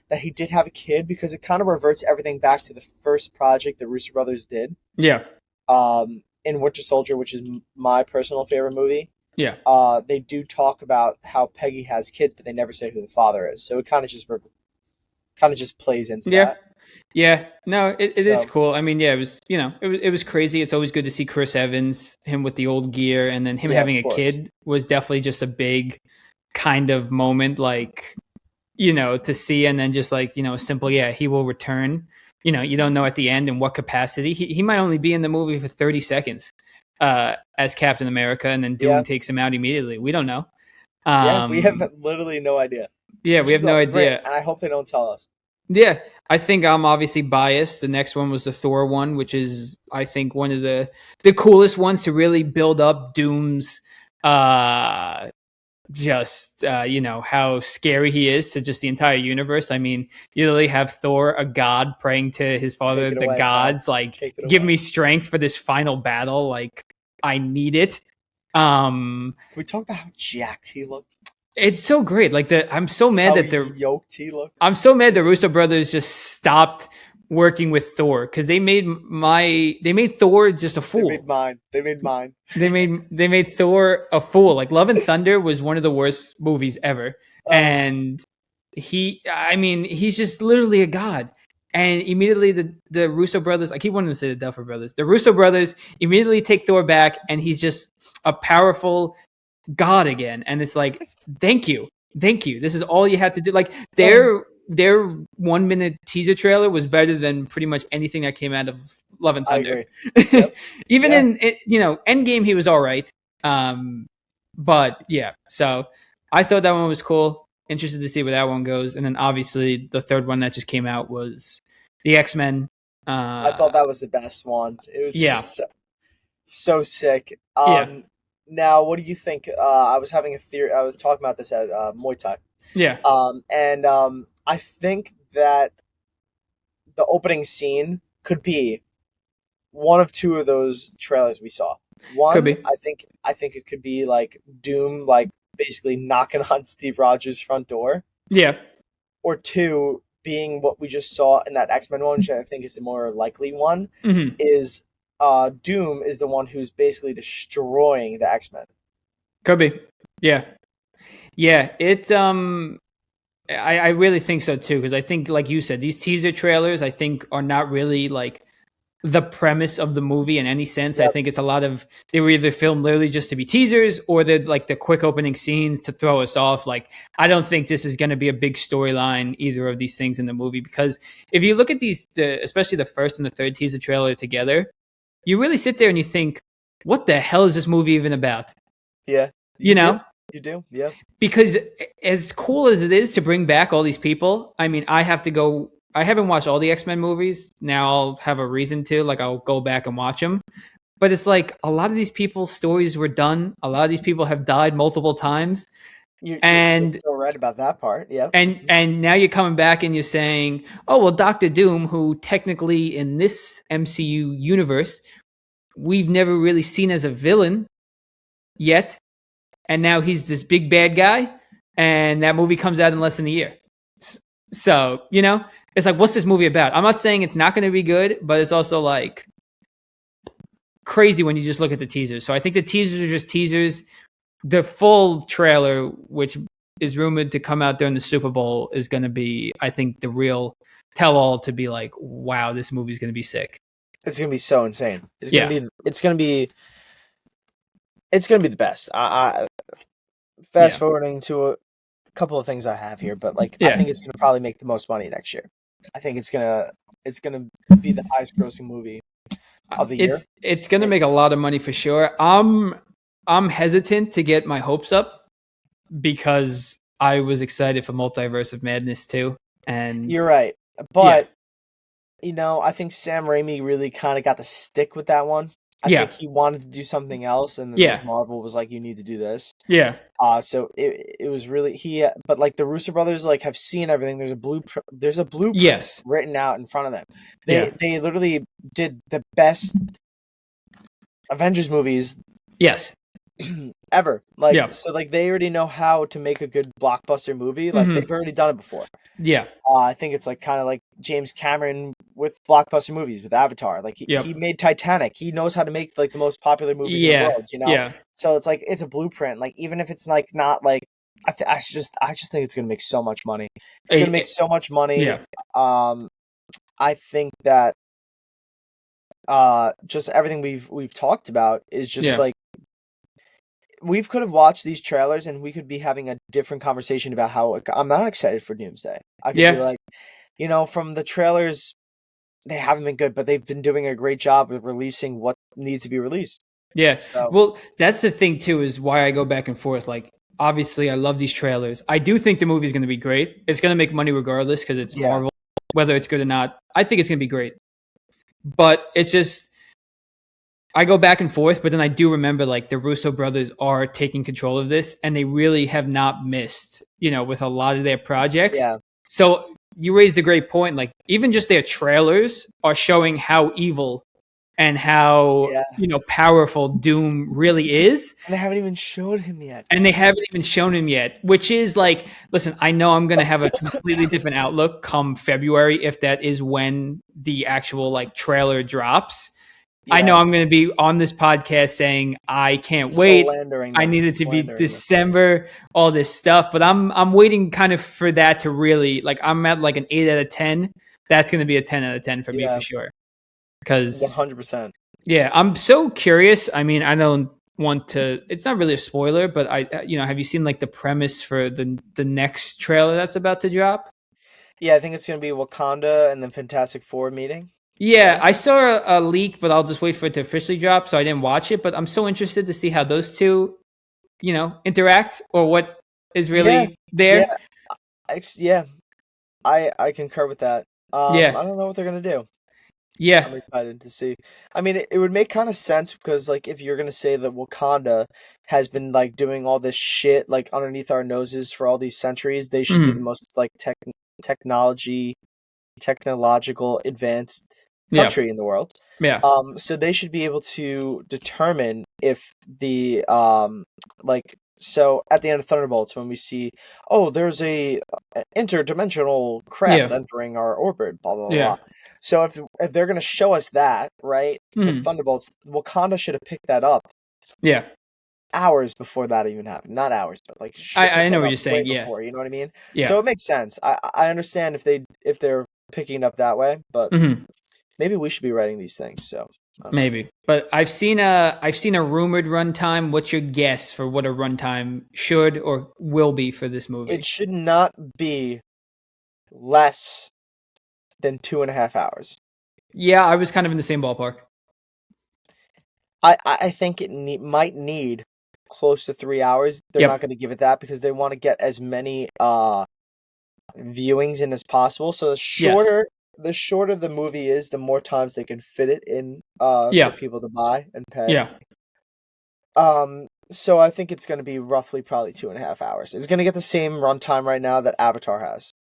that he did have a kid because it kind of reverts everything back to the first project the Russo brothers did. Yeah. In Winter Soldier, which is my personal favorite movie. Yeah. They do talk about how Peggy has kids, but they never say who the father is. So it kind of just plays into Yeah. that. Yeah, no, it is So cool. I mean, yeah, it was, it was crazy. It's always good to see Chris Evans, him with the old gear, and then him yeah, having of a course. kid was definitely just a big kind of moment, like, to see, and then just like, a simple, yeah, he will return. You don't know at the end in what capacity. He might only be in the movie for 30 seconds as Captain America, and then Yeah, Doom takes him out immediately. We don't know. yeah, we have Um, literally no idea, yeah, we which is have no great, idea. and I hope they don't tell us. Yeah, I think I'm obviously biased. The next one was the Thor one, which is I think one of the coolest ones to really build up Doom's uh just how scary he is to just the entire universe. I mean, you literally have Thor, a god, praying to his Take father, it the away, Ty. gods, like, Take it give away. me strength for this final battle. Like, I need it. Um Can we talk about how jacked he looked? it's so great. Like, I'm so mad How that yoked he looked? I'm so mad the Russo brothers just stopped working with Thor because they made Thor just a They made fool. mine. They made mine. They made Thor a fool. Like, Love and Thunder was one of the worst movies ever, Oh, and I mean, he's just literally a god. And immediately the Russo brothers, I keep wanting to say the Duffer brothers, the Russo brothers immediately take Thor back, and he's just a powerful god again. And it's like, thank you, this is all you had to do. Like, oh, their 1 minute teaser trailer was better than pretty much anything that came out of Love and I Thunder. agree. Yep. Even Yeah. in Endgame, he was all right. But yeah, so I thought that one was cool. Interested to see where that one goes. And then obviously the third one that just came out was the X-Men. I thought that was the best one. It was Yeah, just so sick. yeah, Now, what do you think? I was having a theory. I was talking about this at Muay Thai. yeah, And I think that the opening scene could be one of two of those trailers we saw. could One, be. I think it could be like Doom, like basically knocking on Steve Rogers' front door, Yeah, or two, being what we just saw in that X-Men one, which I think is the more likely one, hmm, is Doom is the one who's basically destroying the X-Men. could be. Yeah, yeah. I really think so too, because I think, like you said, these teaser trailers I think are not really like the premise of the movie in any sense. I Yep. think it's a lot of, they were either filmed literally just to be teasers, or they're like the quick opening scenes to throw us off. Like, I don't think this is going to be a big storyline, either of these things in the movie, because if you look at these, especially the first and the third teaser trailer together, you really sit there and you think, what the hell is this movie even about? Yeah. You You do. know? You do. Yeah. Because as cool as it is to bring back all these people, I mean, I haven't watched all the X-Men movies. Now I'll have a reason to, like, I'll go back and watch them. But it's like a lot of these people's stories were done. A lot of these people have died multiple times. You're And still right about that part. Yep. and now you're coming back and you're saying, "Oh, well, Doctor Doom, who technically in this MCU universe, we've never really seen as a villain yet, and now he's this big bad guy, and that movie comes out in less than a year." So, it's like, what's this movie about? I'm not saying it's not going to be good, but it's also like crazy when you just look at the teasers. So I think the teasers are just teasers. The full trailer, which is rumored to come out during the Super Bowl, is going to be, I think, the real tell all to be like, wow, this movie's going to be sick. It's gonna be so insane. It's Yeah. gonna be. It's gonna be the best. Fast forwarding to a couple of things I have here, but like I think it's gonna probably make the most money next year. I think it's gonna be the highest grossing movie of the year. It's gonna make a lot of money for sure. I'm hesitant to get my hopes up because I was excited for Multiverse of Madness too. And you're right, but I think Sam Raimi really kind of got the stick with that one. I think he wanted to do something else, and then like, Marvel was like, "You need to do this." Yeah. So it was really but like the Russo brothers like have seen everything. There's a blueprint. Written out in front of them. They literally did the best Avengers movies. Yes. ever. Like, so like they already know how to make a good blockbuster movie. Like they've already done it before. Yeah. I think it's like kind of like James Cameron with blockbuster movies with Avatar. Like he made Titanic. He knows how to make like the most popular movies in the world, you know? Yeah. So it's like it's a blueprint. Like even if it's like not like I just think it's gonna make so much money. It's gonna make so much money. Yeah. I think that just everything we've talked about is just like we could have watched these trailers and we could be having a different conversation about how I'm not excited for Doomsday. I could be like, you know, from the trailers, they haven't been good, but they've been doing a great job of releasing what needs to be released. Yeah. So. Well, that's the thing too, is why I go back and forth. Like, obviously, I love these trailers. I do think the movie's going to be great. It's going to make money regardless because it's Marvel. Whether it's good or not, I think it's going to be great. But it's just, I go back and forth, but then I do remember like the Russo brothers are taking control of this and they really have not missed, you know, with a lot of their projects. Yeah. So you raised a great point. Like even just their trailers are showing how evil and how, you know, powerful Doom really is. And they haven't even shown him yet. Which is like, listen, I know I'm going to have a completely different outlook come February if that is when the actual like trailer drops. Yeah. I know I'm going to be on this podcast saying I can't wait. I need it to be December, all this stuff. But I'm waiting kind of for that to really, like, I'm at like an 8 out of 10. That's going to be a 10 out of 10 for me for sure. Because 100%. Yeah, I'm so curious. I mean, I don't want to. It's not really a spoiler, but have you seen like the premise for the next trailer that's about to drop? Yeah, I think it's going to be Wakanda and the Fantastic Four meeting. Yeah, I saw a leak, but I'll just wait for it to officially drop, so I didn't watch it. But I'm so interested to see how those two, you know, interact or what is really there. Yeah, I concur with that. I don't know what they're going to do. Yeah. I'm excited to see. I mean, it would make kind of sense because, like, if you're going to say that Wakanda has been, like, doing all this shit, like, underneath our noses for all these centuries, they should be the most, like, technological advanced country in the world. Yeah. So they should be able to determine if the, so at the end of Thunderbolts, when we see, there's a interdimensional craft entering our orbit, blah, blah, blah. So if they're going to show us that, right, the Thunderbolts, Wakanda should have picked that up. Yeah. Hours before that even happened. Not hours, but like I know what you're saying. Before, you know what I mean? Yeah. So it makes sense. I understand if they're picking it up that way, but maybe we should be writing these things. So maybe. But I've seen a rumored runtime. What's your guess for what a runtime should or will be for this movie? It should not be less than 2.5 hours. Yeah, I was kind of in the same ballpark. I think it might need close to 3 hours. They're not going to give it that because they want to get as many viewings in as possible. So the shorter the movie is, the more times they can fit it in for people to buy and pay. Yeah. So I think it's going to be roughly probably 2.5 hours. It's going to get the same runtime right now that Avatar has.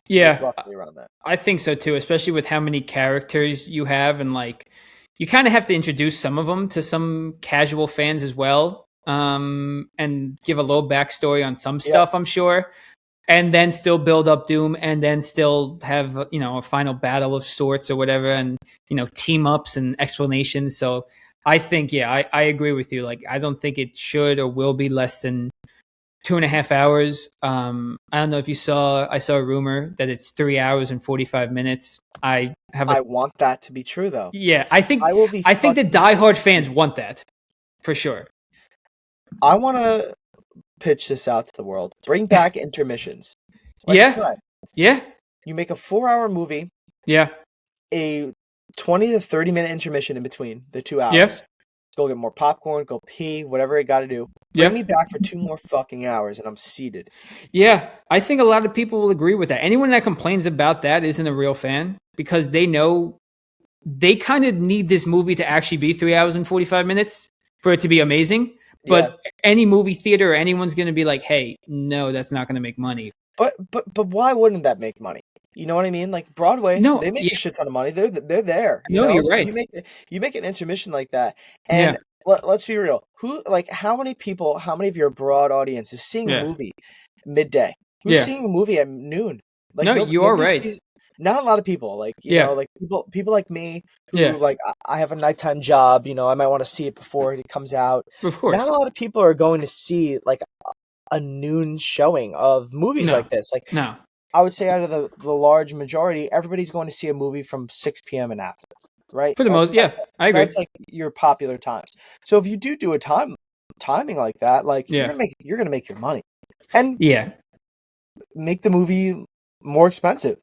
Yeah, roughly around that. I think so too, especially with how many characters you have, and like you kind of have to introduce some of them to some casual fans as well, and give a little backstory on some stuff, I'm sure, and then still build up Doom, and then still have a final battle of sorts or whatever, and team ups and explanations. So I think I agree with you. Like I don't think it should or will be less than 2.5 hours. I don't know if you saw. I saw a rumor that it's 3 hours and 45 minutes. I want that to be true, though. Yeah, I think the diehard fans want that for sure. I want to pitch this out to the world. Bring back intermissions. Yeah. You make a 4-hour movie. Yeah. A 20 to 30 minute intermission in between the 2 hours. Yeah. Go get more popcorn, go pee, whatever I got to do. Bring me back for 2 more fucking hours and I'm seated. Yeah, I think a lot of people will agree with that. Anyone that complains about that isn't a real fan because they know they kind of need this movie to actually be 3 hours and 45 minutes for it to be amazing. But any movie theater or anyone's going to be like, hey, no, that's not going to make money. But why wouldn't that make money? You know what I mean? Like Broadway, No, they make yeah, a shit ton of money. They're there. You no, know, you're so right. you make an intermission like that, Yeah, and let's be real. How many people? How many of your broad audience is seeing a yeah, movie midday? Who's yeah. seeing a movie at noon? Like No, you are nobody right. sees. Not a lot of people. Like Yeah, like people like me yeah, who like I have a nighttime job. You know, I might want to see it before it comes out. of Not course. a lot of people are going to see like a noon showing of movies No, like this. Like no. I would say out of the large majority, everybody's going to see a movie from 6 p.m. and after, right? For the most, yeah, I agree. That's like your popular times. So if you do a timing like that, like Yeah, you're gonna make your money and yeah. make the movie more expensive.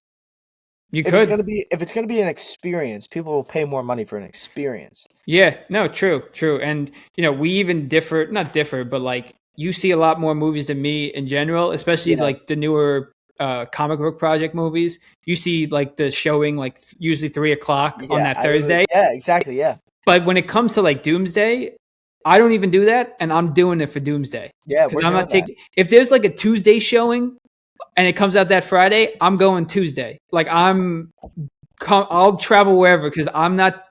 You If it's could. gonna be an experience, people will pay more money for an experience. Yeah, no, true, true. And we even differ, not differ, but like you see a lot more movies than me in general, especially Yeah, like the newer comic book project movies. You see like the showing like usually 3 o'clock on yeah, that Thursday. yeah, exactly, yeah, But when it comes to like Doomsday, I don't even do that, and I'm doing it for Doomsday yeah. because We're I'm doing not that. taking. If there's like a Tuesday showing and it comes out that Friday, I'm going Tuesday. Like I'll travel wherever because I'm not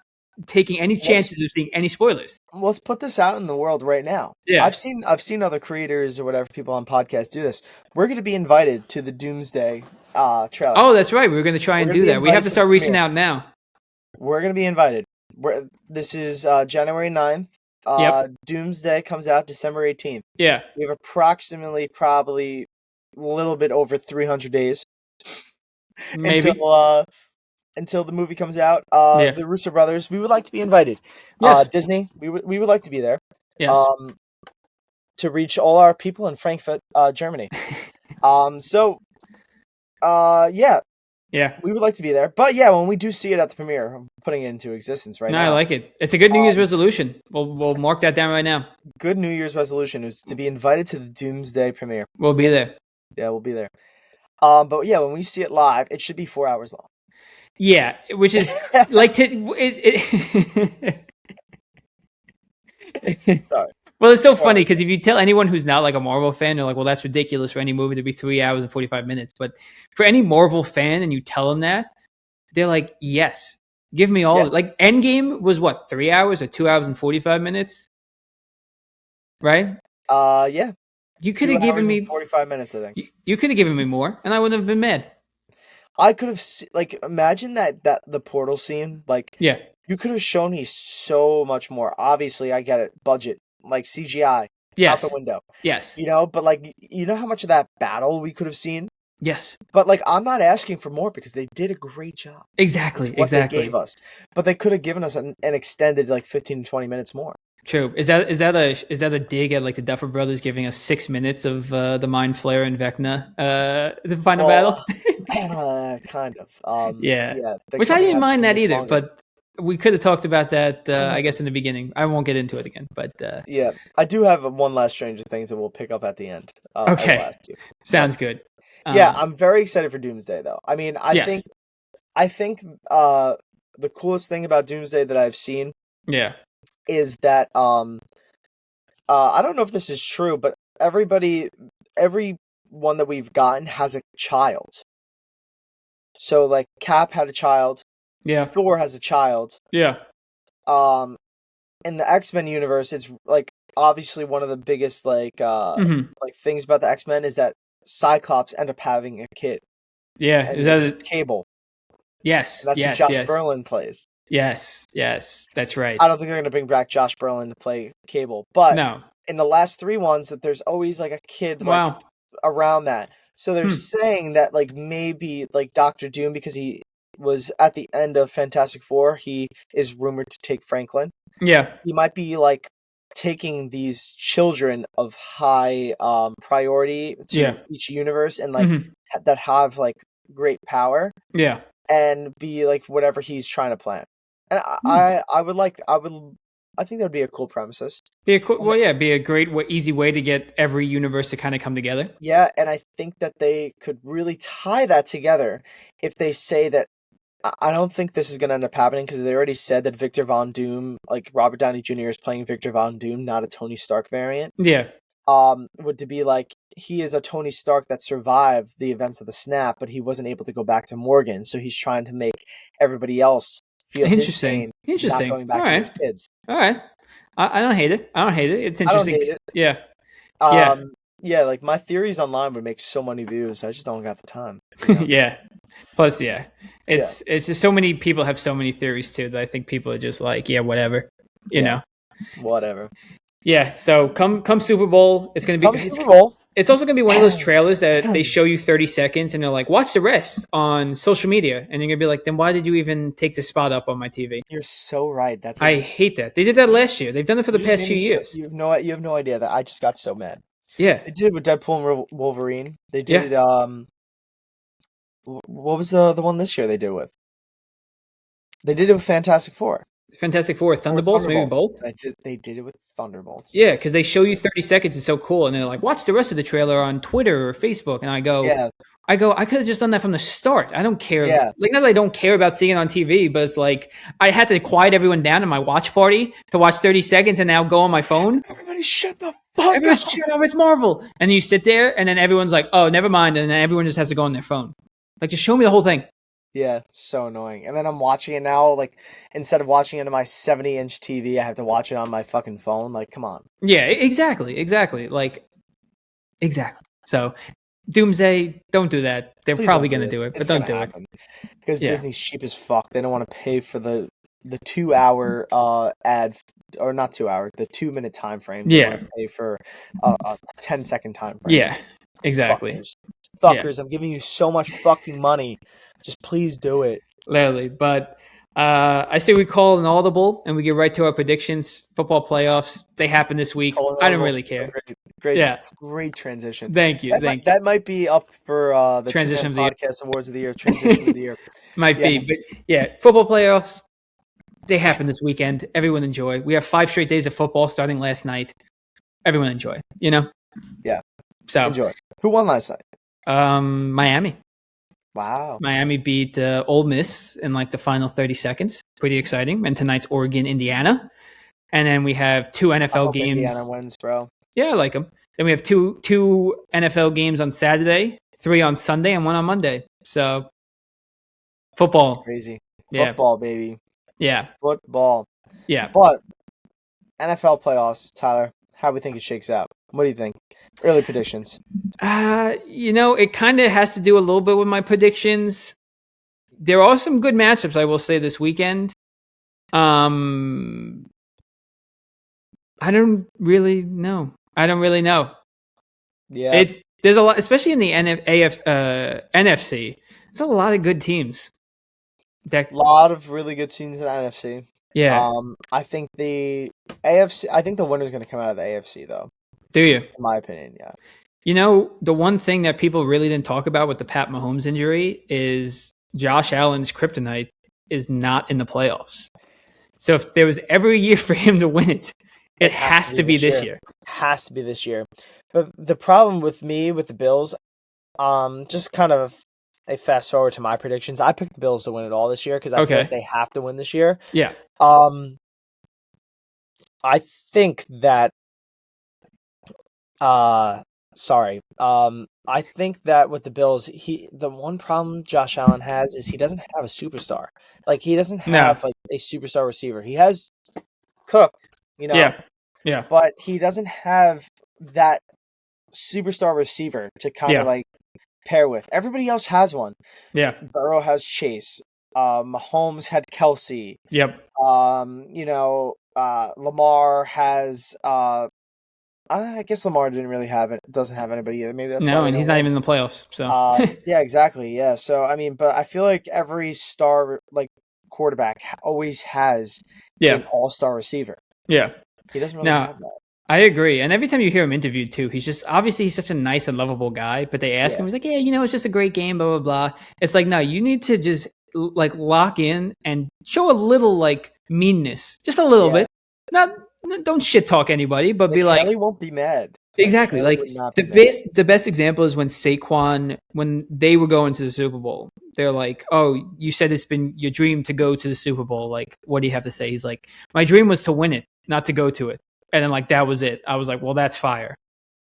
taking any Let's chances of seeing any spoilers. let's put this out in the world right now. Yeah. I've seen other creators or whatever people on podcasts do this. We're going to be invited to the Doomsday trailer. Oh, that's right. We were going to try We're and going to do be that. We have invited to to the start reaching premiere. out now. We're going to be invited. This is January 9th. Yep. Doomsday comes out December 18th. Yeah. We have approximately probably a little bit over 300 days Maybe. until until the movie comes out. Yeah. The Russo brothers, we would like to be invited. Yes. Disney, we would like to be there. Yes. Um, to reach all our people in Frankfurt, Germany. Yeah, Yeah. we would like to be there. But yeah, when we do see it at the premiere, I'm putting it into existence right No, I now. like it. It's a good New Year's resolution. We'll mark that down right now. Good New Year's resolution is to be invited to the Doomsday premiere. We'll be there. Yeah, we'll be there. But yeah, when we see it live, it should be 4 hours long. Yeah, which is like Sorry. Well, it's so funny because if you tell anyone who's not like a Marvel fan, they're like, "Well, that's ridiculous for any movie to be 3 hours and 45 minutes." But for any Marvel fan, and you tell them that, they're like, "Yes, give me all." Yeah. Like Endgame was what 3 hours or 2 hours and 45 minutes, right? Yeah. You could have given me 45 minutes, I think. You could have given me more, and I wouldn't have been mad. I could have like imagine that the portal scene. Like, Yeah, you could have shown me so much more. Obviously, I get it. Budget, like CGI, out the yes, window. yes, You know, but like you know how much of that battle we could have seen. yes. But like I'm not asking for more because they did a great job. Exactly, With what they exactly. gave us. But they could have given us an extended like 15 to 20 minutes more. True. Is that a dig at like the Duffer Brothers giving us 6 minutes of the Mind Flayer and Vecna the final battle? Kind of. Yeah. The Which I coming didn't out mind scene that was either, longer. but we could have talked about that I guess in the beginning. I won't get into it again, but yeah, I do have one last Stranger Things that we'll pick up at the end. okay. Sounds good. Yeah, I'm very excited for Doomsday though. I mean, yes. I think the coolest thing about Doomsday that I've seen Yeah. is that I don't know if this is true, but every one that we've gotten has a child. So like Cap had a child, Yeah. Thor has a child. Yeah. In the X-Men universe, it's like obviously one of the biggest like things about the X-Men is that Cyclops end up having a kid. Yeah. And Is that Cable? Yes. And that's yes. who Josh yes. Brolin plays. Yes. Yes. That's right. I don't think they're going to bring back Josh Brolin to play Cable, but No. in the last 3 ones, that there's always like a kid Wow. like around that. So they're saying that like maybe like Doctor Doom, because he was at the end of Fantastic Four, he is rumored to take Franklin. Yeah. He might be like taking these children of high priority to each universe and like that have like great power. Yeah. And be like whatever he's trying to plan. And I think that would be a cool premises. Be a great, easy way to get every universe to kind of come together. Yeah, and I think that they could really tie that together if they say that. I don't think this is going to end up happening because they already said that Victor Von Doom, like Robert Downey Jr. is playing Victor Von Doom, not a Tony Stark variant. Yeah. would to be like he is a Tony Stark that survived the events of the snap, but he wasn't able to go back to Morgan, so he's trying to make everybody else feel his pain, not going back to his kids. All right. I don't hate it. It's interesting. I don't hate it. Yeah. Yeah, like my theories online would make so many views. I just don't got the time. You know? Yeah. Plus, it's just so many people have so many theories too that I think people are just like, whatever, you know, whatever. Yeah. So come Super Bowl, it's gonna be Super Bowl. It's also gonna be one of those trailers that they show you 30 seconds and they're like, watch the rest on social media, and you're gonna be like, then why did you even take the spot up on my TV? You're so right. I hate that. They did that last year. They've done it for the past few years. You have no idea that I just got so mad. Yeah. They did it with Deadpool and Wolverine. They did it. What was the one this year they did it with? They did it with Fantastic Four. Thunderbolts, maybe both. They did it with Thunderbolts. Yeah, because they show you 30 seconds. It's so cool, and they're like, "Watch the rest of the trailer on Twitter or Facebook." And I go, I could have just done that from the start. I don't care. Yeah. Like, not that I don't care about seeing it on TV, but it's like I had to quiet everyone down in my watch party to watch 30 seconds, and now go on my phone. Everybody, shut the fuck up! Shut up! It's Marvel. And you sit there, and then everyone's like, "Oh, never mind," and then everyone just has to go on their phone. Like, just show me the whole thing. Yeah, so annoying. And then I'm watching it now, like, instead of watching it on my 70-inch TV, I have to watch it on my fucking phone. Like, come on. Yeah, exactly. Like, exactly. So, Doomsday, don't do that. They're probably going to do it, but don't do it. Because Disney's cheap as fuck. They don't want to pay for the 2-hour ad, or not 2 hour, the 2-minute time frame. They want to pay for a 10-second time frame. Yeah, exactly. Fuckers, I'm giving you so much fucking money. Just please do it. Literally. But I say we call an audible and we get right to our predictions. Football playoffs, they happen this week. I don't really care. Great transition. Thank you. That might be up for the Transition of the Podcast Awards of the Year. Transition of the Year. Might be. But football playoffs, they happen this weekend. Everyone enjoy. We have 5 straight days of football starting last night. Everyone enjoy, you know? Yeah. So enjoy. Who won last night? Miami. Wow. Miami beat Ole Miss in like the final 30 seconds. Pretty exciting. And tonight's Oregon, Indiana. And then we have 2 NFL games. Indiana wins, bro. Yeah, I like them. Then we have two NFL games on Saturday, 3 on Sunday, and 1 on Monday. So, football. That's crazy. Football, baby. Yeah. Football. Yeah. But NFL playoffs, Tyler, how do we think it shakes out? What do you think? Early predictions. It kind of has to do a little bit with my predictions. There are some good matchups, I will say, this weekend. I don't really know. Yeah. There's a lot, especially in the NFC. There's a lot of good teams. A lot of really good teams in the NFC. Yeah. I think the AFC. I think the winner's going to come out of the AFC, though. Do you? In my opinion, yeah. You know, the one thing that people really didn't talk about with the Pat Mahomes injury is Josh Allen's kryptonite is not in the playoffs. So if there was ever a year for him to win it, it has to be this year. Has to be this year. But the problem with me with the Bills, just kind of a fast forward to my predictions. I picked the Bills to win it all this year because I feel like they have to win this year. Yeah. I think that. I think that with the Bills, the one problem Josh Allen has is he doesn't have a superstar. Like, he doesn't have like a superstar receiver. He has Cook, you know. Yeah. But he doesn't have that superstar receiver to kind of like pair with. Everybody else has one. Yeah. Burrow has Chase. Mahomes had Kelsey. Yep. Lamar has I guess Lamar doesn't have anybody either. Maybe that's and he's not even in the playoffs. So yeah, exactly. Yeah. So I mean, but I feel like every star like quarterback always has an all-star receiver. Yeah. He doesn't really have that. I agree. And every time you hear him interviewed too, he's such a nice and lovable guy, but they ask him, he's like, it's just a great game, blah, blah, blah. It's like, no, you need to just like lock in and show a little like meanness, just a little bit. Don't shit talk anybody, but be like, Kelly won't be mad. Exactly. Like the best example is when Saquon, when they were going to the Super Bowl, they're like, "Oh, you said it's been your dream to go to the Super Bowl. Like, what do you have to say?" He's like, "My dream was to win it, not to go to it." And then like that was it. I was like, "Well, that's fire."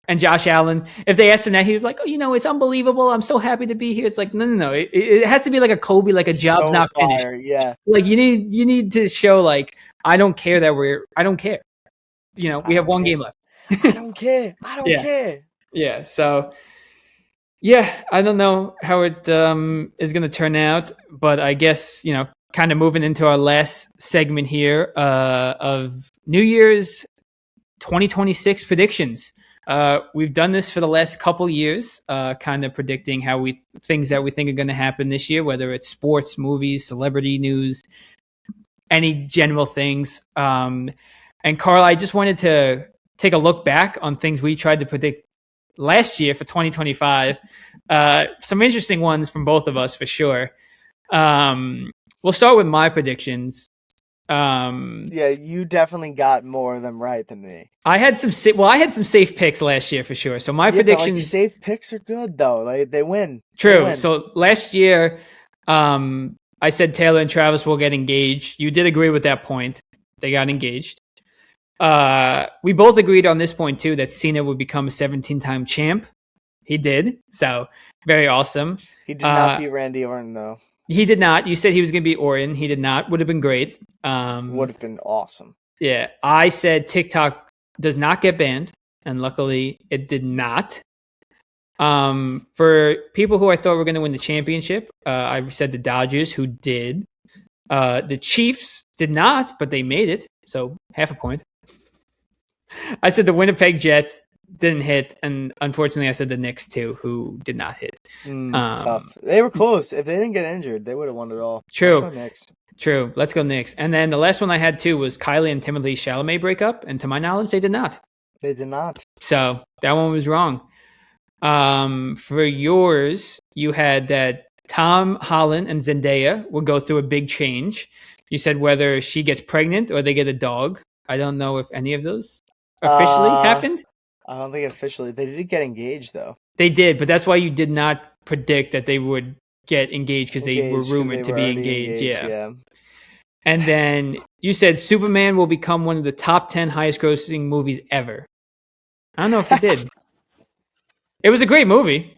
And Josh Allen, if they asked him that, he'd be like, "Oh, it's unbelievable. I'm so happy to be here." It's like, no. It has to be like a Kobe, like a job's not finished. Yeah. Like you need to show like I don't care. We have one game left. I don't care. I don't care. Yeah. So. Yeah, I don't know how it is going to turn out, but I guess, kind of moving into our last segment here of New Year's 2026 predictions. We've done this for the last couple years, kind of predicting things that we think are going to happen this year, whether it's sports, movies, celebrity news, any general things. And Carl, I just wanted to take a look back on things we tried to predict last year for 2025. Some interesting ones from both of us for sure. We'll start with my predictions. Yeah, you definitely got more of them right than me. I had some safe picks last year for sure. So my predictions, safe picks are good though. Like they win. True. They win. So last year, I said Taylor and Travis will get engaged. You did agree with that point. They got engaged. We both agreed on this point too that Cena would become a 17-time champ. He did, so very awesome. He did not beat Randy Orton though. He did not. You said he was going to beat Orton. He did not. Would have been great. Would have been awesome. Yeah, I said TikTok does not get banned, and luckily it did not. For people who I thought were going to win the championship, I said the Dodgers, who did. The Chiefs did not, but they made it, so half a point. I said the Winnipeg Jets didn't hit, and unfortunately I said the Knicks too, who did not hit. Tough. They were close. If they didn't get injured, they would have won it all. True. Let's go Knicks. True. Let's go Knicks. And then the last one I had too was Kylie and Timothée Chalamet breakup, and to my knowledge, they did not. They did not. So that one was wrong. For yours, you had that Tom Holland and Zendaya will go through a big change. You said whether she gets pregnant or they get a dog. I don't know if any of those officially happened. I don't think officially. They did get engaged, though. They did, but that's why you did not predict that they would get engaged because they were rumored to be engaged. Yeah. And then you said Superman will become one of the top 10 highest grossing movies ever. I don't know if it did. It was a great movie.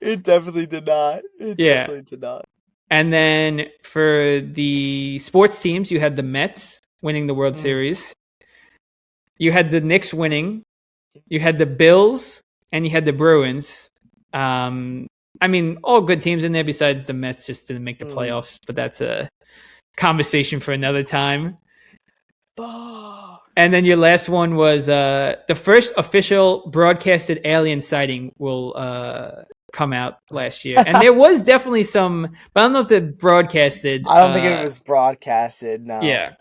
It definitely did not. Definitely did not. And then for the sports teams, you had the Mets winning the World Series. You had the Knicks winning. You had the Bills, and you had the Bruins. All good teams in there besides the Mets just didn't make the playoffs, but that's a conversation for another time. And then your last one was the first official broadcasted alien sighting will come out last year. And there was definitely some, but I don't know if it's broadcasted. I don't think it was broadcasted, no. Yeah.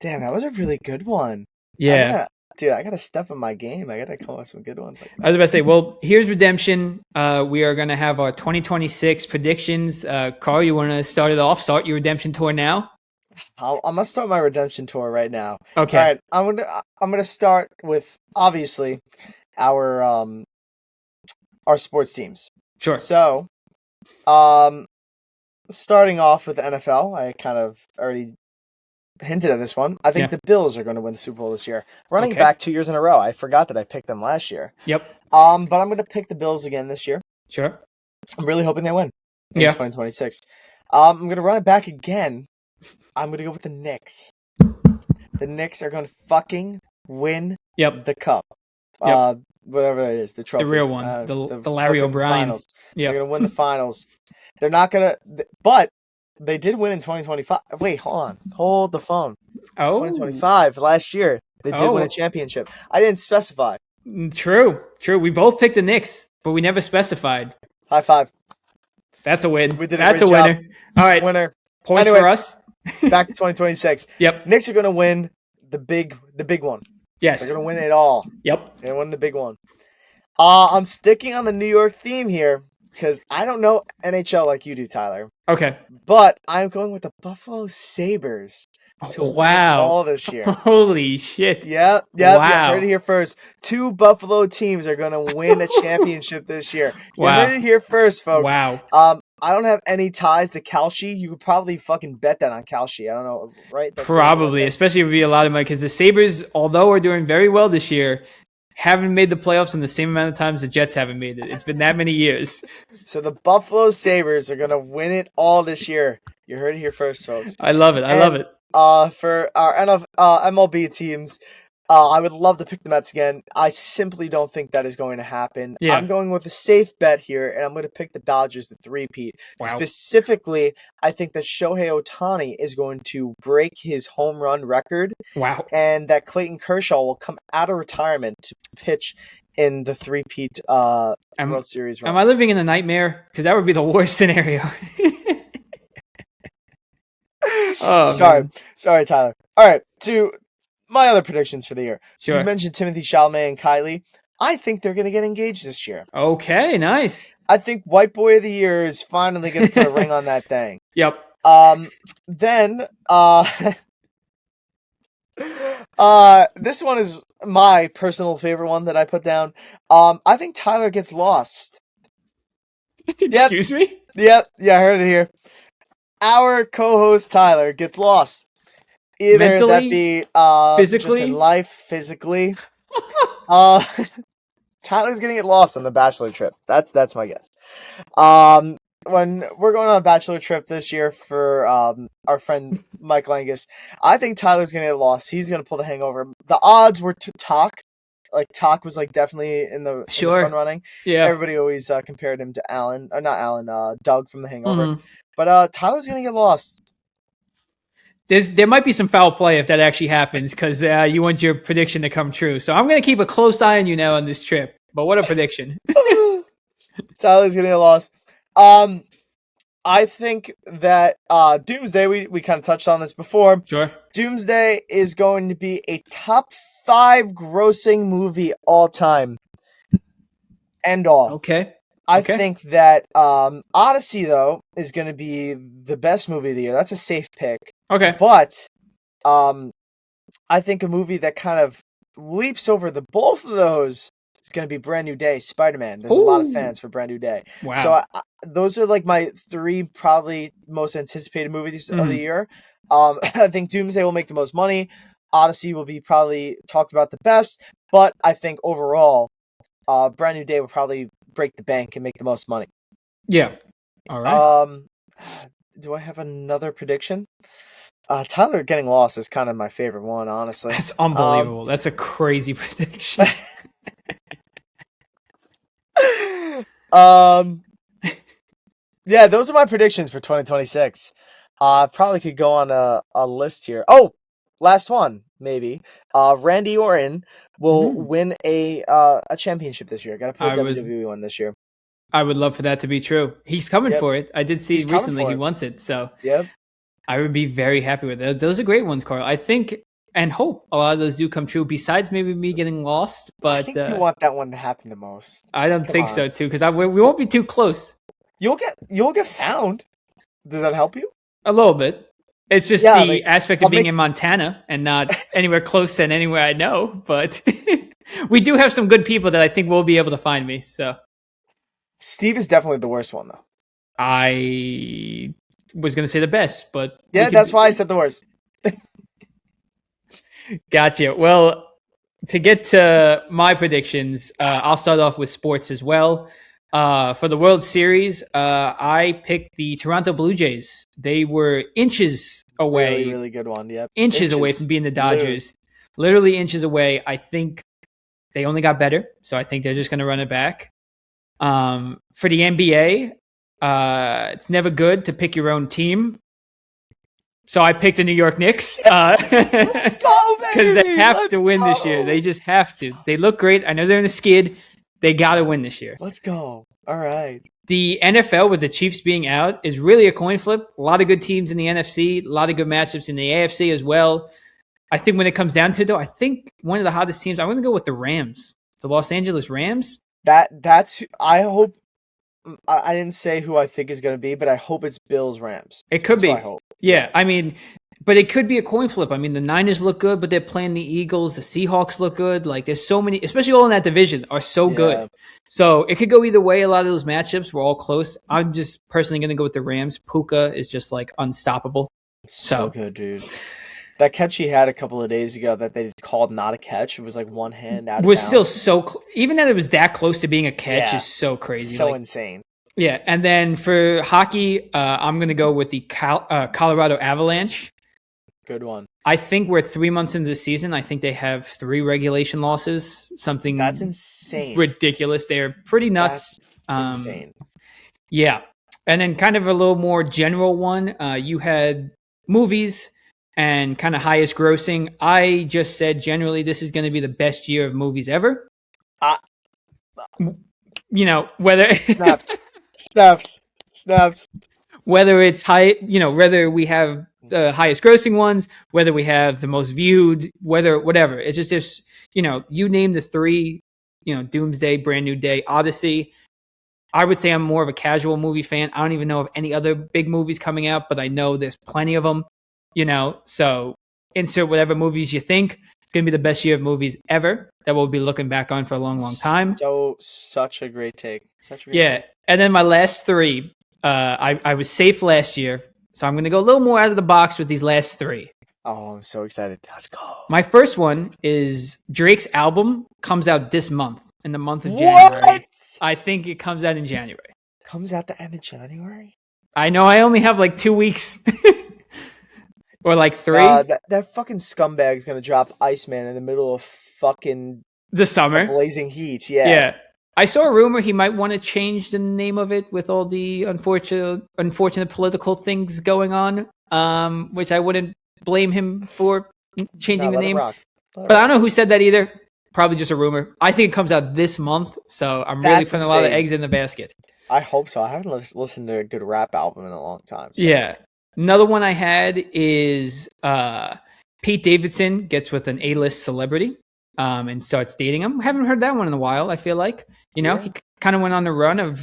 Damn, that was a really good one. Yeah. I gotta step in my game. I gotta come up with some good ones. Like that. I was about to say, well, here's Redemption. We are going to have our 2026 predictions. Carl, you want to start it off? Start your Redemption tour now? I'm gonna start my Redemption tour right now. Okay. All right. I'm gonna start with obviously our sports teams. Sure. So, starting off with the NFL, I kind of already hinted at this one. I think the Bills are going to win the Super Bowl this year. Running back 2 years in a row. I forgot that I picked them last year. Yep. But I'm going to pick the Bills again this year. Sure. I'm really hoping they win in 2026. I'm going to run it back again. I'm going to go with the Knicks. The Knicks are going to fucking win the cup. Whatever that is, the trophy. The real one. The Larry O'Brien. Finals. They're going to win the finals. They're not going to... But they did win in 2025. Wait, hold on. Hold the phone. 2025, last year. They did win a championship. I didn't specify. True. We both picked the Knicks, but we never specified. High five. That's a win. We did That's a winner. All right. Winner. Points for us. Back to 2026. Yep. Knicks are going to win the big one. Yes. They're going to win it all. Yep. They're going to win the big one. I'm sticking on the New York theme here because I don't know NHL like you do, Tyler. Okay. But I'm going with the Buffalo Sabres to win all this year. Holy shit. Yeah. Wow. Heard it here first. 2 Buffalo teams are going to win a championship this year. You heard it here first, folks. Wow. I don't have any ties to Kalshi. You could probably fucking bet that on Kalshi. I don't know, right? Probably, especially if it would be a lot of money because the Sabres, although are doing very well this year, haven't made the playoffs in the same amount of times the Jets haven't made it. It's been that many years. So the Buffalo Sabres are going to win it all this year. You heard it here first, folks. I love it. I love it. For our MLB teams, I would love to pick the Mets again. I simply don't think that is going to happen. Yeah. I'm going with a safe bet here, and I'm going to pick the Dodgers to three-peat. Wow. Specifically, I think that Shohei Ohtani is going to break his home run record. Wow. And that Clayton Kershaw will come out of retirement to pitch in the three-peat World Series run. Am I living in a nightmare? Because that would be the worst scenario. Sorry, Tyler. All right, to my other predictions for the year. Sure. You mentioned Timothée Chalamet and Kylie. I think they're going to get engaged this year. Okay, nice. I think White Boy of the Year is finally going to put a ring on that thing. Yep. Then, this one is my personal favorite one that I put down. I think Tyler gets lost. Excuse me? Yep. Yeah, I heard it here. Our co-host Tyler gets lost. Either mentally, that be physically, just in life, physically. Tyler's gonna get lost on the bachelor trip. That's my guess. When we're going on a bachelor trip this year for our friend Mike Langus, I think Tyler's gonna get lost. He's gonna pull the hangover. The odds were to Talk. Like Talk was like definitely in the front running. Yeah. Everybody always compared him to Alan, or not Alan, Doug from The Hangover. Mm-hmm. But Tyler's gonna get lost. There might be some foul play if that actually happens because you want your prediction to come true. So I'm going to keep a close eye on you now on this trip. But what a prediction. Tyler's going to get lost. I think that Doomsday, we kind of touched on this before. Sure. Doomsday is going to be a top 5 grossing movie all time. End all. Okay. I think that Odyssey, though, is going to be the best movie of the year. That's a safe pick. Okay. But I think a movie that kind of leaps over the both of those is going to be Brand New Day, Spider-Man. There's a lot of fans for Brand New Day. Wow. So those are like my 3 probably most anticipated movies of the year. I think Doomsday will make the most money. Odyssey will be probably talked about the best. But I think overall, Brand New Day will probably break the bank and make the most money. Yeah. All right. Do I have another prediction? Tyler getting lost is kind of my favorite one, honestly. That's unbelievable. That's a crazy prediction. Yeah, those are my predictions for 2026. Probably could go on a list here. Oh, last one, maybe. Randy Orton will win a championship this year. Got to put a WWE one this year. I would love for that to be true. He's coming for it. I did see recently he wants it. So yep. I would be very happy with it. Those are great ones, Carl. I think and hope a lot of those do come true, besides maybe me getting lost. But I think you want that one to happen the most. I don't think so, too, because we won't be too close. You'll get found. Does that help you? A little bit. It's just the aspect of being in Montana and not anywhere close than anywhere I know. But we do have some good people that I think will be able to find me. So Steve is definitely the worst one, though. I was going to say the best, but... Yeah, that's why I said the worst. Gotcha. Well, to get to my predictions, I'll start off with sports as well. For the World Series, I picked the Toronto Blue Jays. They were inches away. Really, really good one, yep. Inches away from being the Dodgers. Literally inches away. I think they only got better, so I think they're just going to run it back. For the NBA, it's never good to pick your own team. So I picked the New York Knicks because they have to win this year. They just have to. They look great. I know they're in a skid. They got to win this year. Let's go. All right. The NFL, with the Chiefs being out, is really a coin flip. A lot of good teams in the NFC, a lot of good matchups in the AFC as well. I think when it comes down to it, though, I think one of the hottest teams, I'm going to go with the Rams, the Los Angeles Rams. That's. I hope. I didn't say who I think is going to be, but I hope it's Bills Rams. It could be. I hope. Yeah, I mean, but it could be a coin flip. I mean, the Niners look good, but they're playing the Eagles. The Seahawks look good. Like, there's so many, especially all in that division, are so good. So it could go either way. A lot of those matchups were all close. I'm just personally going to go with the Rams. Puka is just like unstoppable. So good, dude. That catch he had a couple of days ago that they called not a catch. It was like one hand out of was bounds. Still so even that it was that close to being a catch is so crazy. So insane. Yeah, and then for hockey, I'm going to go with the Colorado Avalanche. Good one. I think we're 3 months into the season. I think they have 3 regulation losses. Something that's insane, ridiculous. They're pretty nuts. That's insane. Yeah, and then kind of a little more general one. You had movies and kind of highest grossing. I just said generally this is going to be the best year of movies ever. Whether snaps. Whether it's high, whether we have the highest grossing ones, whether we have the most viewed, whatever. It's just this, you name the 3, Doomsday, Brand New Day, Odyssey. I would say I'm more of a casual movie fan. I don't even know of any other big movies coming out, but I know there's plenty of them, so insert whatever movies you think. It's going to be the best year of movies ever that we'll be looking back on for a long, long time. So, such a great take. Take. And then my last 3, I was safe last year, so I'm going to go a little more out of the box with these last 3. Oh, I'm so excited. Let's go. My first one is Drake's album comes out this month, in the month of January. What? I think it comes out in January. Comes out the end of January? I know I only have like 2 weeks. Or like 3. That fucking scumbag's going to drop Iceman in the middle of fucking... the summer. Blazing heat, yeah. Yeah. I saw a rumor he might want to change the name of it with all the unfortunate political things going on, which I wouldn't blame him for changing the name. But I don't know who said that either. Probably just a rumor. I think it comes out this month, so I'm really putting a lot of eggs in the basket. I hope so. I haven't listened to a good rap album in a long time. So. Yeah. Another one I had is Pete Davidson gets with an A-list celebrity and starts dating him. Haven't heard that one in a while, I feel like. He kind of went on the run of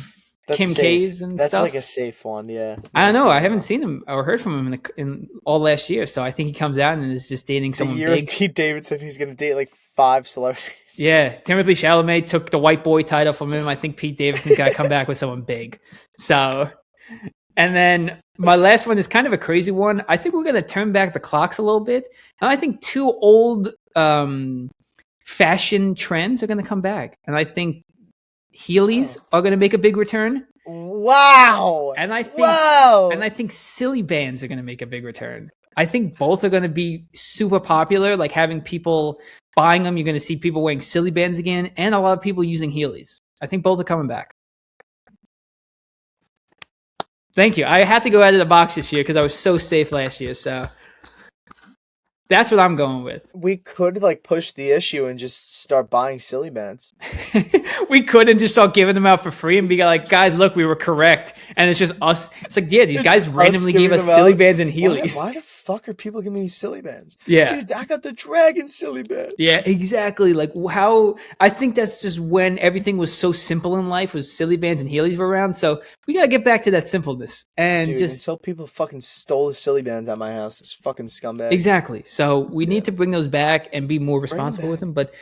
Kim K's and stuff. That's like a safe one, yeah. I don't know. I haven't seen him or heard from him in all last year, so I think he comes out and is just dating someone big. The year of Pete Davidson, he's going to date like 5 celebrities. Yeah, Timothée Chalamet took the white boy title from him. I think Pete Davidson's got to come back with someone big. So, and then my last one is kind of a crazy one. I think we're going to turn back the clocks a little bit. And I think 2 old fashion trends are going to come back. And I think Heelys are going to make a big return. Wow. And I think silly bands are going to make a big return. I think both are going to be super popular, like having people buying them. You're going to see people wearing silly bands again and a lot of people using Heelys. I think both are coming back. Thank you. I had to go out of the box this year because I was so safe last year. So that's what I'm going with. We could push the issue and just start buying silly bands. We could and just start giving them out for free and be like, guys, look, we were correct. And it's just us. It's like, yeah, these guys randomly gave us silly bands and Heelys. Why the fuck are people giving me silly bands? Yeah. Dude, I got the Dragon silly band. Yeah, exactly. Like how I think that's just when everything was so simple in life was silly bands and Heelys were around. So we got to get back to that simpleness. And dude, just until people fucking stole the silly bands at my house, it's fucking scumbag. Exactly. So we need to bring those back and be more responsible with them. But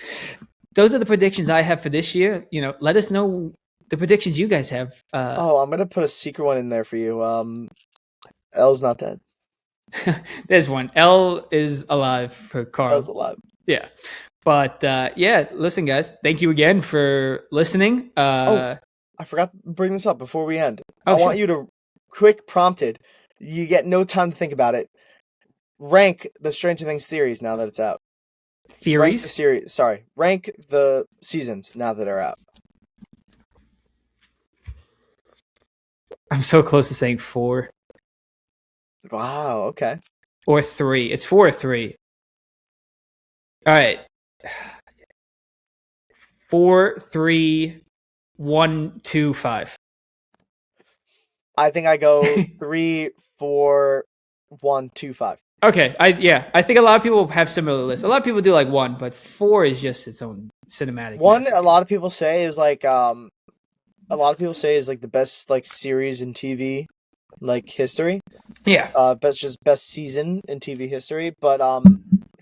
those are the predictions I have for this year. Let us know the predictions you guys have. I'm going to put a secret one in there for you. Elle's not dead. There's one. Elle is alive for Carl. Elle's alive. Yeah. But listen, guys, thank you again for listening. I forgot to bring this up before we end. I want you to quick prompted. You get no time to think about it. Rank the Stranger Things theories now that it's out. Theories? Rank the seasons now that are out. I'm so close to saying 4. Wow, okay. Or 3. It's 4 or 3. All right. 4, 3, 1, 2, 5. I think I go 3, 4, 1, 2, 5. Okay, I think a lot of people have similar lists. A lot of people do like 1, but 4 is just its own cinematic. 1, a lot of people say is the best series in TV history. Yeah. Best season in TV history. But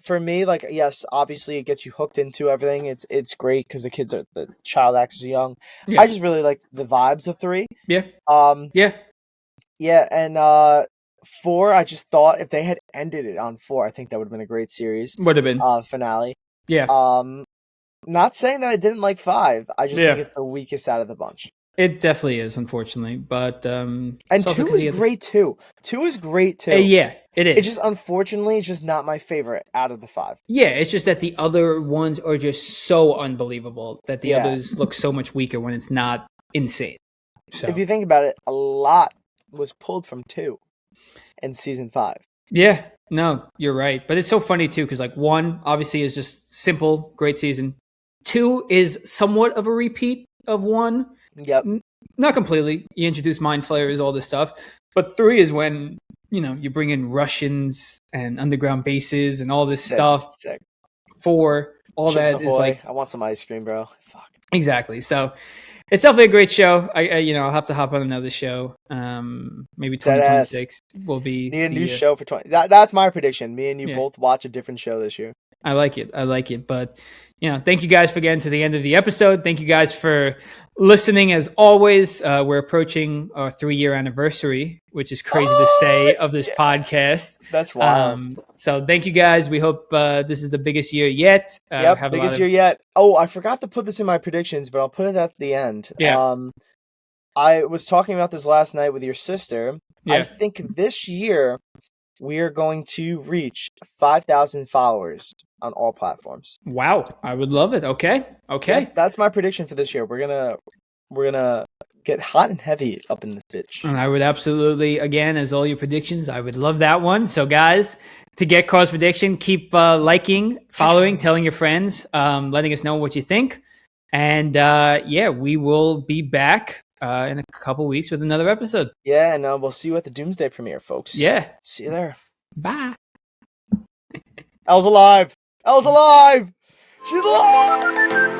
for me, yes, obviously it gets you hooked into everything. It's great because the child actors are young. Yeah. I just really like the vibes of 3. Yeah. Yeah, and 4, I just thought if they had ended it on 4, I think that would have been a great series. Would have been. Finale. Yeah. Not saying that I didn't like 5. I just think it's the weakest out of the bunch. It definitely is, unfortunately. But and 2 is great too. 2 is great too. Yeah, it is. It's just unfortunately, it's just not my favorite out of the 5. Yeah, it's just that the other ones are just so unbelievable that the others look so much weaker when it's not insane. So if you think about it, a lot was pulled from 2 in season 5. Yeah, no, you're right. But it's so funny too because like 1 obviously is just simple, great season. 2 is somewhat of a repeat of 1. Yep. Not completely. You introduce mind flayers, all this stuff. But 3 is when, you bring in Russians and underground bases and all this stuff. Sick. 4, all Chips that Ahoy. is like... I want some ice cream, bro. Fuck. Exactly. So it's definitely a great show. I'll have to hop on another show. Maybe 2026 will be... Need a new show for 20... That's my prediction. Me and you both watch a different show this year. I like it. But, thank you guys for getting to the end of the episode. Thank you guys for listening. As always, we're approaching our 3-year anniversary, which is crazy to say, of this podcast. That's wild. So thank you guys. We hope this is the biggest year yet. Biggest year yet. Oh, I forgot to put this in my predictions, but I'll put it at the end. Yeah. I was talking about this last night with your sister. Yeah. I think this year we are going to reach 5,000 followers on all platforms. Wow, I would love it. Okay. Yeah, that's my prediction for this year. We're gonna get hot and heavy up in this bitch. And I would absolutely, again, as all your predictions, I would love that one. So guys, to get Car's prediction, keep liking, following, telling your friends, letting us know what you think. And we will be back in a couple weeks with another episode. Yeah, and we'll see you at the Doomsday premiere, folks. Yeah. See you there. Bye. Elle's alive! Elle's alive! She's alive!